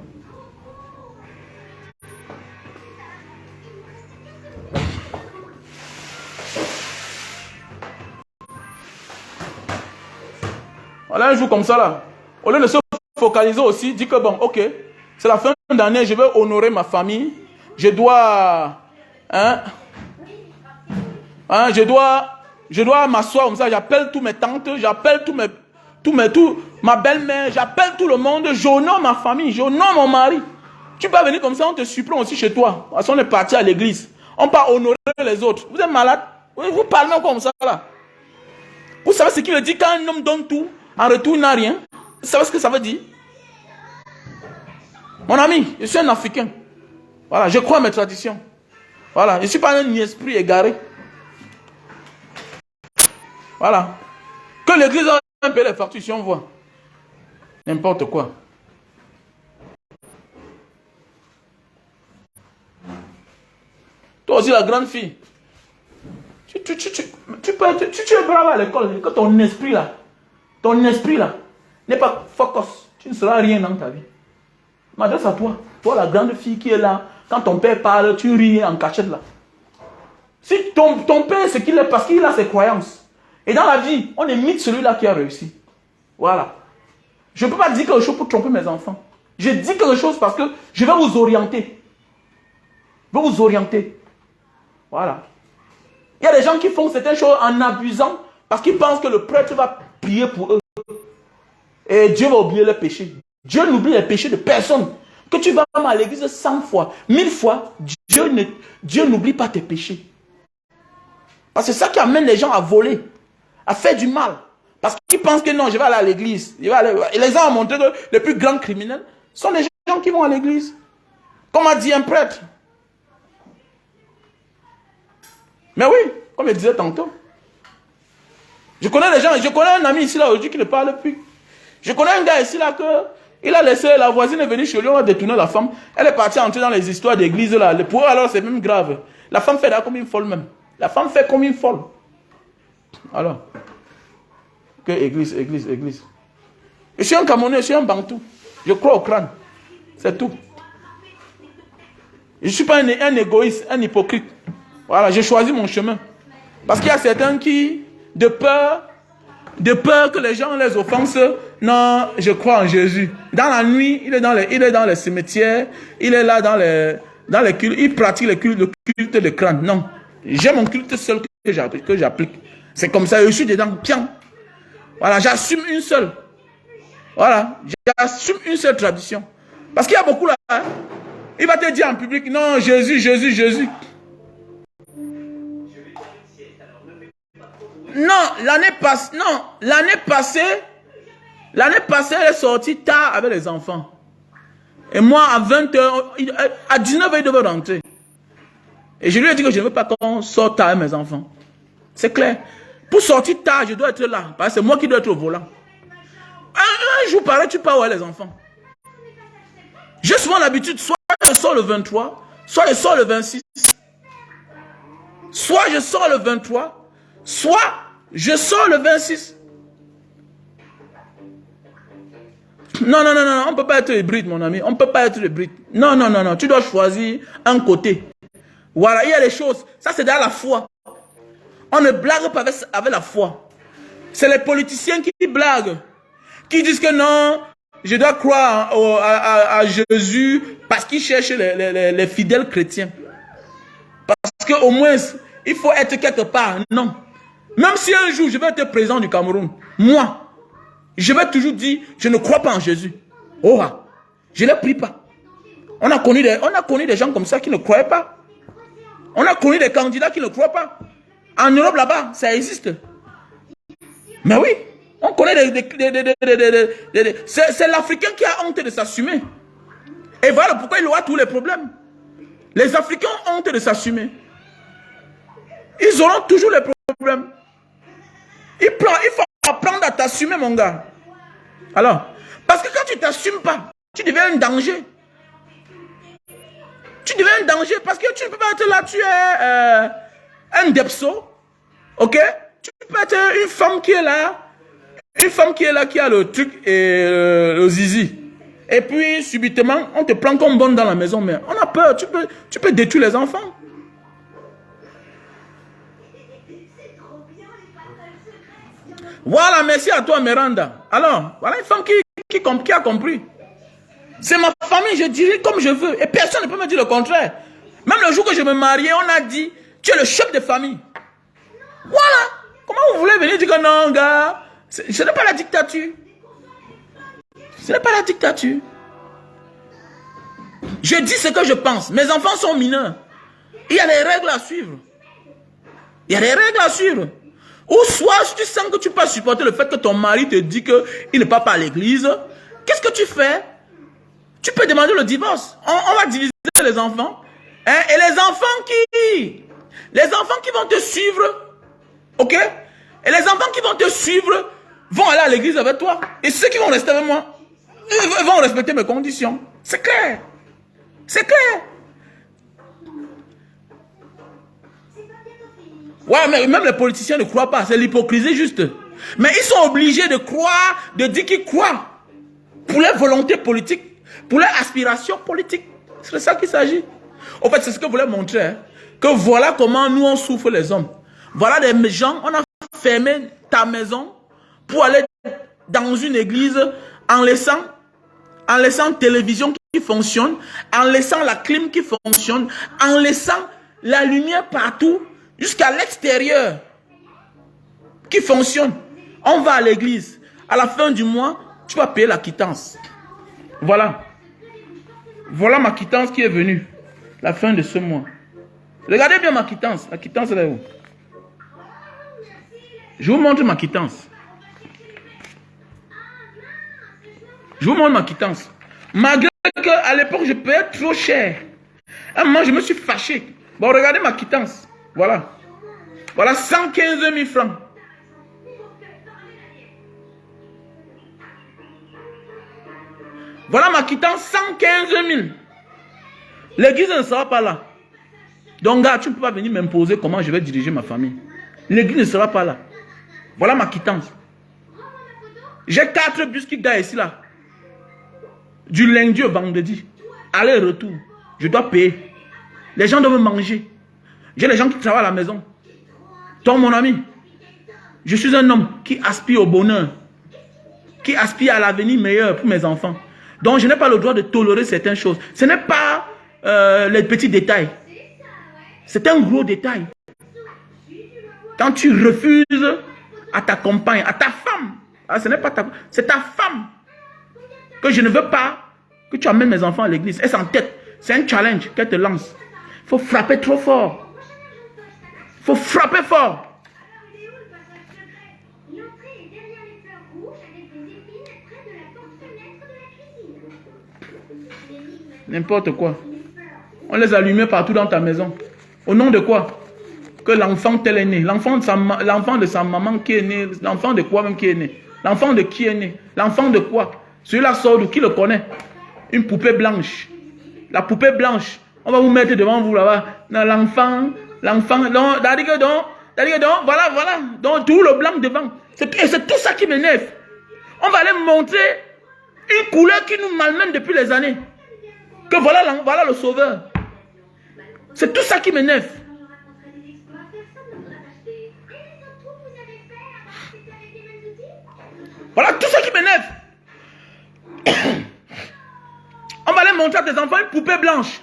Voilà un jour comme ça là. Au lieu de se focaliser aussi, dis que bon, ok. C'est la fin d'année, je vais honorer ma famille. Je dois... je dois m'asseoir comme ça. J'appelle tous mes tantes, j'appelle ma belle-mère, j'appelle tout le monde. J'honore ma famille, j'honore mon mari. Tu peux venir comme ça, on te supplante aussi chez toi. Parce qu'on est parti à l'église. On peut honorer les autres. Vous êtes malade? Vous parlez comme ça là. Vous savez ce qu'il veut dire quand un homme donne tout, en retour il n'a rien? Vous savez ce que ça veut dire? Mon ami, je suis un Africain. Voilà, je crois à mes traditions. Voilà, je ne suis pas un esprit égaré. Voilà. Que l'église a un peu les factures, si on voit. N'importe quoi. Toi aussi, la grande fille. Tu es brave à l'école. Que ton esprit là n'est pas focus. Tu ne seras rien dans ta vie. Je m'adresse à toi. Toi, la grande fille qui est là. Quand ton père parle, tu ris en cachette là. Si ton père, c'est qu'il est parce qu'il a ses croyances. Et dans la vie, on imite celui-là qui a réussi. Voilà. Je ne peux pas dire quelque chose pour tromper mes enfants. Je dis quelque chose parce que je vais vous orienter. Je vais vous orienter. Voilà. Il y a des gens qui font certaines choses en abusant parce qu'ils pensent que le prêtre va prier pour eux. Et Dieu va oublier les péchés. Dieu n'oublie les péchés de personne. Que tu vas à l'église 100 fois, 1000 fois, Dieu n'oublie pas tes péchés. Parce que c'est ça qui amène les gens à voler, à faire du mal. Parce qu'ils pensent que non, je vais aller à l'église. Et les gens ont montré que les plus grands criminels sont les gens qui vont à l'église. Comme a dit un prêtre. Mais oui, comme je disais tantôt. Je connais les gens, je connais un ami ici là aujourd'hui qui ne parle plus. Je connais un gars ici là il a laissé, la voisine est venue chez lui, on a détourné la femme. Elle est partie entrer dans les histoires d'église là. Pour eux alors c'est même grave. La femme fait là comme une folle même. La femme fait comme une folle. Alors. que église, église, église. Je suis un Camerounais, je suis un Bantou. Je crois au crâne. C'est tout. Je ne suis pas un égoïste, un hypocrite. Voilà, j'ai choisi mon chemin. Parce qu'il y a certains qui, de peur que les gens les offensent, non, je crois en Jésus. Dans la nuit, il est dans les cimetières, il est là dans les cultes, il pratique le culte de crâne. Non, j'ai mon culte seul que j'applique. C'est comme ça, je suis dedans, bien. Voilà, j'assume une seule. Voilà, j'assume une seule tradition. Parce qu'il y a beaucoup là, hein, il va te dire en public, non, Jésus, Jésus, Jésus. Non, l'année passée, elle est sortie tard avec les enfants. Et moi, à 20h, à 19h, il devait rentrer. Et je lui ai dit que je ne veux pas qu'on sorte tard avec mes enfants. C'est clair. Pour sortir tard, je dois être là. Parce que c'est moi qui dois être au volant. Un jour pareil, tu pars où les enfants. J'ai souvent l'habitude, soit je sors le 23, soit je sors le 26. Soit je sors le 23, soit je sors le 26. Non, non, non, non, on ne peut pas être hybride, mon ami. On ne peut pas être hybride. Non, non, non, non. Tu dois choisir un côté. Voilà, il y a des choses. Ça, c'est dans la foi. On ne blague pas avec la foi. C'est les politiciens qui blaguent. Qui disent que non, je dois croire à Jésus parce qu'ils cherchent les fidèles chrétiens. Parce qu'au moins, il faut être quelque part. Non. Même si un jour, je vais être président du Cameroun, moi, je vais toujours dire, je ne crois pas en Jésus. Oh, je ne les prie pas. On a connu des gens comme ça qui ne croyaient pas. On a connu des candidats qui ne croient pas. En Europe, là-bas, ça existe. Mais oui, on connaît c'est l'Africain qui a honte de s'assumer. Et voilà pourquoi il aura tous les problèmes. Les Africains ont honte de s'assumer. Ils auront toujours les problèmes. Il faut apprendre à t'assumer, mon gars. Alors, parce que quand tu ne t'assumes pas, tu deviens un danger. Tu deviens un danger parce que tu ne peux pas être là, tu es un depso. Ok? Tu peux être une femme qui est là. Une femme qui est là, qui a le truc et le zizi. Et puis, subitement, on te prend comme bonne dans la maison. Mais on a peur. Tu peux détruire les enfants. Voilà, merci à toi, Miranda. Alors, voilà une femme qui a compris. C'est ma famille, je dirais comme je veux. Et personne ne peut me dire le contraire. Même le jour que je me mariais, on a dit, tu es le chef de famille. Voilà. Comment vous voulez venir dire que non, gars? Ce n'est pas la dictature. Ce n'est pas la dictature. Je dis ce que je pense. Mes enfants sont mineurs. Il y a des règles à suivre. Il y a des règles à suivre. Ou soit, si tu sens que tu peux supporter le fait que ton mari te dit qu'il ne part pas à l'église, qu'est-ce que tu fais? Tu peux demander le divorce. On va diviser les enfants. Hein? Et les enfants qui vont te suivre, ok? Et les enfants qui vont te suivre vont aller à l'église avec toi. Et ceux qui vont rester avec moi, ils vont respecter mes conditions. C'est clair. C'est clair. Ouais, mais même les politiciens ne croient pas. C'est l'hypocrisie juste. Mais ils sont obligés de croire, de dire qu'ils croient. Pour leur volonté politique, pour leur aspiration politique. C'est de ça qu'il s'agit. En fait, c'est ce que je voulais montrer. Hein, que voilà comment nous on souffre les hommes. Voilà des gens, on a fermé ta maison pour aller dans une église en laissant télévision qui fonctionne, en laissant la clim qui fonctionne, en laissant la lumière partout, jusqu'à l'extérieur, qui fonctionne. On va à l'église. À la fin du mois, tu vas payer la quittance. Voilà. Voilà ma quittance qui est venue. La fin de ce mois. Regardez bien ma quittance. La quittance, elle est où? Je vous montre ma quittance. Je vous montre ma quittance. Malgré qu'à l'époque, je payais trop cher. À un moment, je me suis fâché. Bon, regardez ma quittance. Voilà. Voilà 115 000 francs. Voilà ma quittance, 115 000. L'église ne sera pas là. Donc, gars, tu ne peux pas venir m'imposer comment je vais diriger ma famille. L'église ne sera pas là. Voilà ma quittance. J'ai 4 bus qui gagnent ici, là. Du lundi au vendredi. Aller-retour. Je dois payer. Les gens doivent manger. J'ai les gens qui travaillent à la maison. Toi, mon ami, je suis un homme qui aspire au bonheur. Qui aspire à l'avenir meilleur pour mes enfants. Donc, je n'ai pas le droit de tolérer certaines choses. Ce n'est pas les petits détails. C'est un gros détail. Quand tu refuses à ta compagne, à ta femme, ce n'est pas ta, c'est ta femme que je ne veux pas que tu amènes mes enfants à l'église. Elle s'entête. C'est un challenge qu'elle te lance. Il faut frapper trop fort. Il faut frapper fort. N'importe quoi. On les allumait partout dans ta maison. Au nom de quoi? Que l'enfant tel est né. L'enfant de sa maman qui est né. L'enfant de quoi même qui est né? L'enfant de qui est né? L'enfant de quoi? Celui-là sort de qui le connaît? Une poupée blanche. La poupée blanche. On va vous mettre devant vous là-bas. L'enfant. Donc, voilà. Donc, tout le blanc devant. Et c'est tout ça qui m'énerve. On va aller montrer une couleur qui nous malmène depuis les années. Que voilà le sauveur. C'est tout ça qui m'énerve. Voilà tout ça qui m'énerve. On va aller montrer à tes enfants une poupée blanche.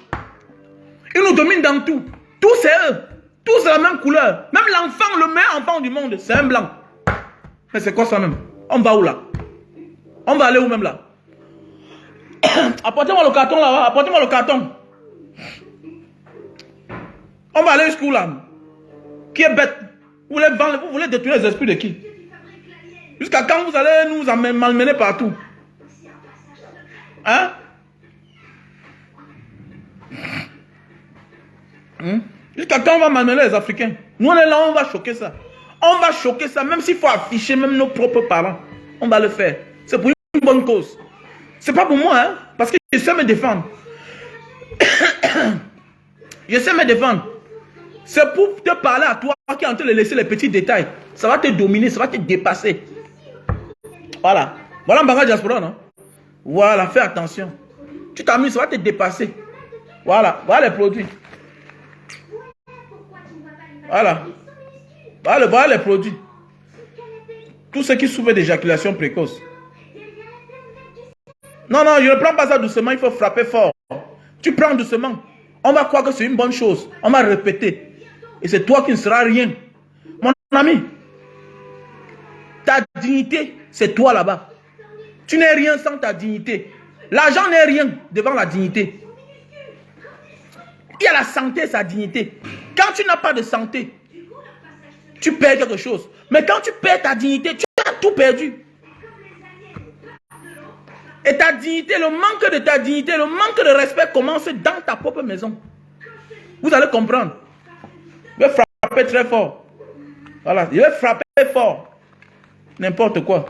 Ils nous dominent dans tout. Tout c'est eux. Tous c'est la même couleur. Même l'enfant, le meilleur enfant du monde, c'est un blanc. Mais c'est quoi ça même? On va où là? On va aller où même là? Apportez-moi le carton là-bas. Apportez-moi le carton. On va aller jusqu'où là? Qui est bête? Vous voulez détruire les esprits de qui? Jusqu'à quand vous allez nous malmener partout? Hein? Jusqu'à quand on va malmener les Africains? Nous on est là, on va choquer ça. On va choquer ça, même s'il faut afficher même nos propres parents. On va le faire. C'est pour une bonne cause. C'est pas pour moi, hein? Parce que je sais me défendre. Je sais me défendre. C'est pour te parler à toi qui est en train de laisser les petits détails. Ça va te dominer, ça va te dépasser. Voilà. Voilà un bagage diaspora, non? Voilà, fais attention. Tu t'amuses, ça va te dépasser. Voilà, voilà les produits. Voilà. Voilà les produits. Tous ceux qui souffrent d'éjaculation précoce. Non, je ne prends pas ça doucement, il faut frapper fort. Tu prends doucement. On va croire que c'est une bonne chose. On va répéter. Et c'est toi qui ne seras rien. Mon ami, ta dignité, c'est toi là-bas. Tu n'es rien sans ta dignité. L'argent n'est rien devant la dignité. Il y a la santé, sa dignité. Quand tu n'as pas de santé, tu perds quelque chose. Mais quand tu perds ta dignité, tu as tout perdu. Et ta dignité, le manque de ta dignité, le manque de respect commence dans ta propre maison. Vous allez comprendre. Je vais frapper très fort. Voilà, je vais frapper fort. N'importe quoi.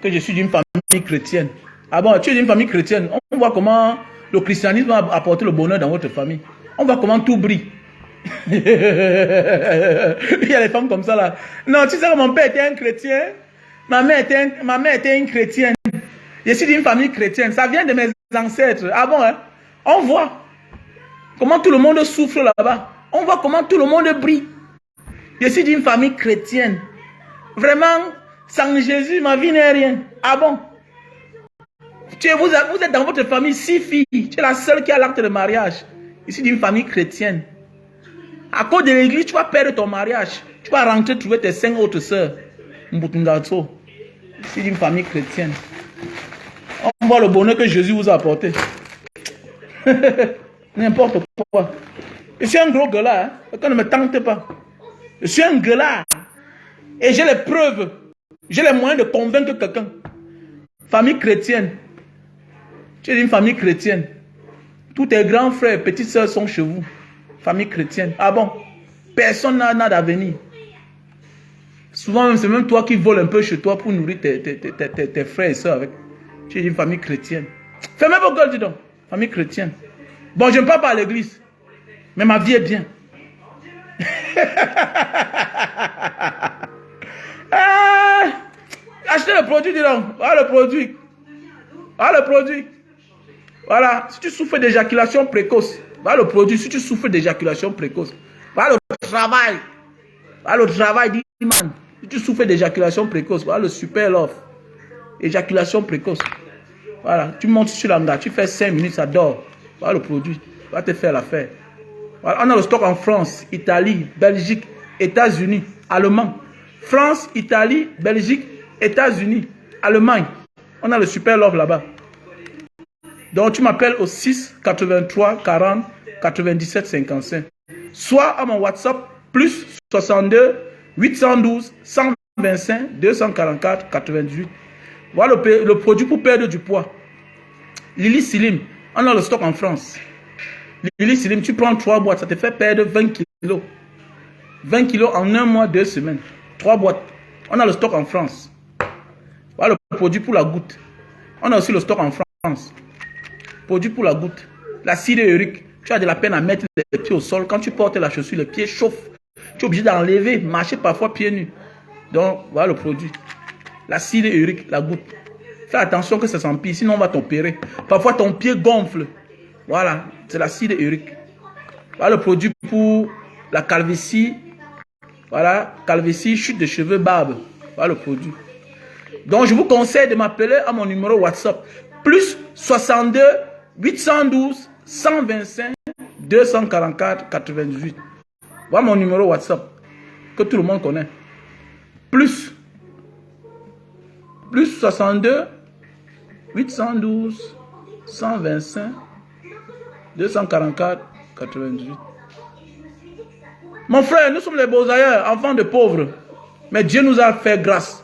Que je suis d'une famille chrétienne. Ah bon, tu es d'une famille chrétienne. On voit comment le christianisme va apporter le bonheur dans votre famille. On voit comment tout brille. Il y a des femmes comme ça là. Non, tu sais que mon père était un chrétien. Ma mère était une chrétienne. Je suis d'une famille chrétienne. Ça vient de mes ancêtres. Ah bon, hein? On voit comment tout le monde souffre là-bas. On voit comment tout le monde brille. Je suis d'une famille chrétienne. Vraiment, sans Jésus, ma vie n'est rien. Ah bon? Vous êtes dans votre famille 6 filles. Tu es la seule qui a l'acte de mariage. Je suis d'une famille chrétienne. À cause de l'église, tu vas perdre ton mariage. Tu vas rentrer trouver tes 5 autres sœurs. Je suis d'une famille chrétienne. On voit le bonheur que Jésus vous a apporté. N'importe quoi. Je suis un gros gueulard. Hein? Ne me tente pas. Je suis un gueulard. Et j'ai les preuves. J'ai les moyens de convaincre quelqu'un. Famille chrétienne. Tu es une famille chrétienne. Tous tes grands frères et petites sœurs sont chez vous. Famille chrétienne. Ah bon? Personne n'a d'avenir. Souvent, c'est même toi qui voles un peu chez toi pour nourrir tes frères et sœurs avec. Tu es une famille chrétienne. Fermez vos gueules, dis donc. Famille chrétienne. Bon, je ne parle pas à l'église. Mais ma vie est bien. Ah, achetez le produit, dis donc. Voilà le produit. Voilà le produit. Voilà. Si tu souffres d'éjaculation précoce, voilà le produit. Si tu souffres d'éjaculation précoce, voilà le travail. Voilà le travail, dis man. Si tu souffres d'éjaculation précoce, voilà le super love. Éjaculation précoce. Voilà. Tu montes sur l'anga, tu fais 5 minutes, ça dort. Voilà le produit. Va te faire l'affaire. Voilà. On a le stock en France, Italie, Belgique, États-Unis, Allemagne. France, Italie, Belgique, États-Unis, Allemagne. On a le super love là-bas. Donc tu m'appelles au 6 83 40 97 55. Soit à mon WhatsApp plus 62 812 125 244 98. Voilà le produit pour perdre du poids. Lily Slim, on a le stock en France. Lily Slim, tu prends 3 boîtes, ça te fait perdre 20 kilos. 20 kilos en 1 mois, 2 semaines. 3 boîtes. On a le stock en France. Voilà le produit pour la goutte. On a aussi le stock en France. Produit pour la goutte. L'acide urique. Tu as de la peine à mettre les pieds au sol. Quand tu portes la chaussure, les pieds chauffent. Tu es obligé d'enlever, marcher parfois pieds nus. Donc, voilà le produit. L'acide urique, la goutte. Fais attention que ça s'empire, sinon on va t'opérer. Parfois ton pied gonfle. Voilà, c'est l'acide urique. Voilà le produit pour la calvitie. Voilà, calvitie, chute de cheveux, barbe. Voilà le produit. Donc, je vous conseille de m'appeler à mon numéro WhatsApp. Plus 62 812 125 244 98. Voilà mon numéro WhatsApp. Que tout le monde connaît. Plus 62 812 125 244 98. Mon frère, nous sommes les beaux ailleurs, enfants de pauvres. Mais Dieu nous a fait grâce.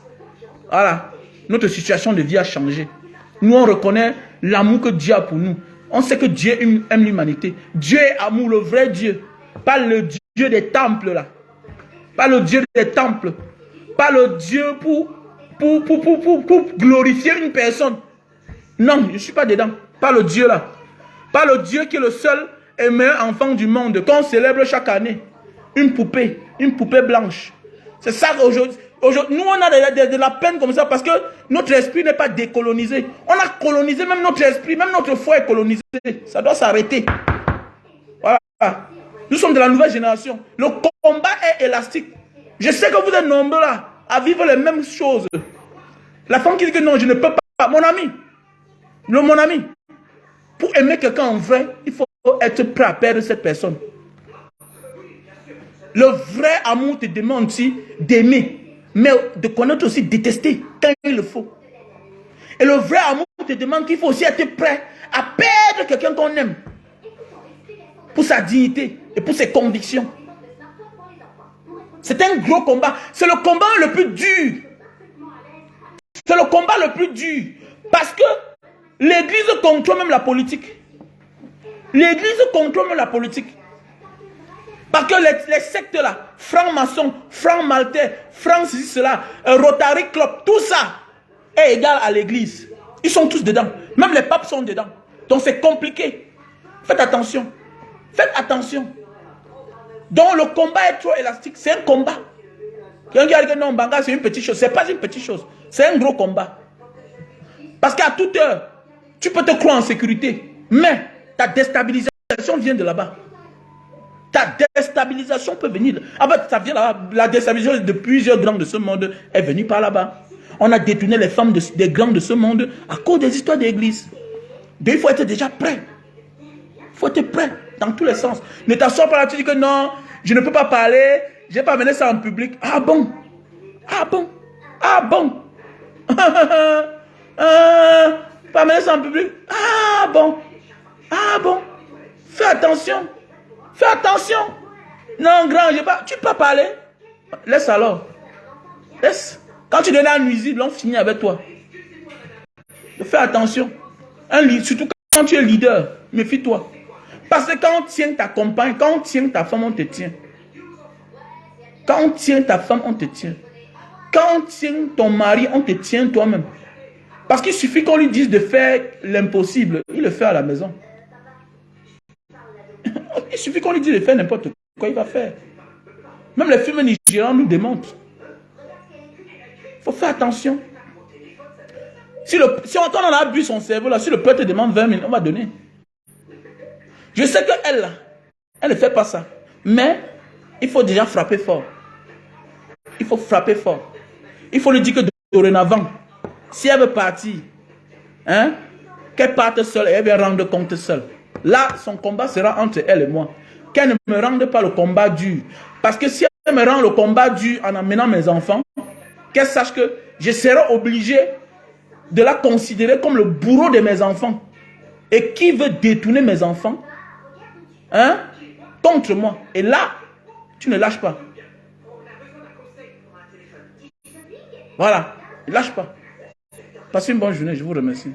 Voilà. Notre situation de vie a changé. Nous, on reconnaît l'amour que Dieu a pour nous. On sait que Dieu aime l'humanité. Dieu est amour, le vrai Dieu. Pas le Dieu des temples, là. Pas le Dieu des temples. Pas le Dieu pour glorifier une personne. Non, je ne suis pas dedans. Pas le Dieu, là. Pas le Dieu qui est le seul et meilleur enfant du monde, qu'on célèbre chaque année. Une poupée blanche. C'est ça qu'aujourd'hui. Nous, on a de la peine comme ça parce que notre esprit n'est pas décolonisé. On a colonisé même notre esprit, même notre foi est colonisée. Ça doit s'arrêter. Voilà. Nous sommes de la nouvelle génération. Le combat est élastique. Je sais que vous êtes nombreux là à vivre les mêmes choses. La femme qui dit que non, je ne peux pas. Mon ami, pour aimer quelqu'un en vrai, il faut être prêt à perdre cette personne. Le vrai amour te demande aussi d'aimer, mais de connaître aussi détester quand il le faut. Et le vrai amour te demande qu'il faut aussi être prêt à perdre quelqu'un qu'on aime pour sa dignité et pour ses convictions. C'est un gros combat. C'est le combat le plus dur. C'est le combat le plus dur. Parce que l'Église contrôle même la politique. L'Église contrôle même la politique. Parce que les sectes là, francs-maçons, francs-maltais, francs-ceci, cela, Rotary Club, tout ça est égal à l'Église. Ils sont tous dedans. Même les papes sont dedans. Donc c'est compliqué. Faites attention. Faites attention. Donc le combat est trop élastique. C'est un combat. Quelqu'un qui dit que non, Banga c'est une petite chose. Ce n'est pas une petite chose. C'est un gros combat. Parce qu'à toute heure, tu peux te croire en sécurité. Mais ta déstabilisation vient de là-bas. Ta déstabilisation peut venir. En fait, ça vient là-bas. La déstabilisation de plusieurs grands de ce monde est venue par là-bas. On a détourné les femmes des grands de ce monde à cause des histoires d'église. Donc il faut être déjà prêt. Il faut être prêt dans tous les sens. Ne t'assois pas là, tu dis que non, je ne peux pas parler, je n'ai pas amené ça en public. Ah bon? Ah bon? Ah bon? Pas amener ça en public? Ah bon? Ah bon? Fais attention. Fais attention. Non, grand, tu peux pas parler. Laisse alors. Laisse. Quand tu deviens nuisible, on finit avec toi. Fais attention. Surtout quand tu es leader, méfie-toi. Parce que quand on tient ta compagne, quand on tient ta femme, on te tient. Quand on tient ta femme, on te tient. Quand on tient ton mari, on te tient toi-même. Parce qu'il suffit qu'on lui dise de faire l'impossible. Il le fait à la maison. Il suffit qu'on lui dise de faire n'importe quoi, il va faire. Même les films nigérians nous démontrent. faut faire attention. Si quand on a bu son cerveau, là, si le père te demande 20 000, on va donner. Je sais qu'elle, elle ne fait pas ça. Mais il faut déjà frapper fort. Il faut frapper fort. Il faut lui dire que dorénavant, si elle veut partir, hein, qu'elle parte seule et elle vient rendre compte seule. Là, son combat sera entre elle et moi. Qu'elle ne me rende pas le combat dur. Parce que si elle me rend le combat dur en amenant mes enfants, qu'elle sache que je serai obligé de la considérer comme le bourreau de mes enfants. Et qui veut détourner mes enfants, hein, contre moi. Et là, tu ne lâches pas. Voilà, ne lâche pas. Passez une bonne journée, je vous remercie.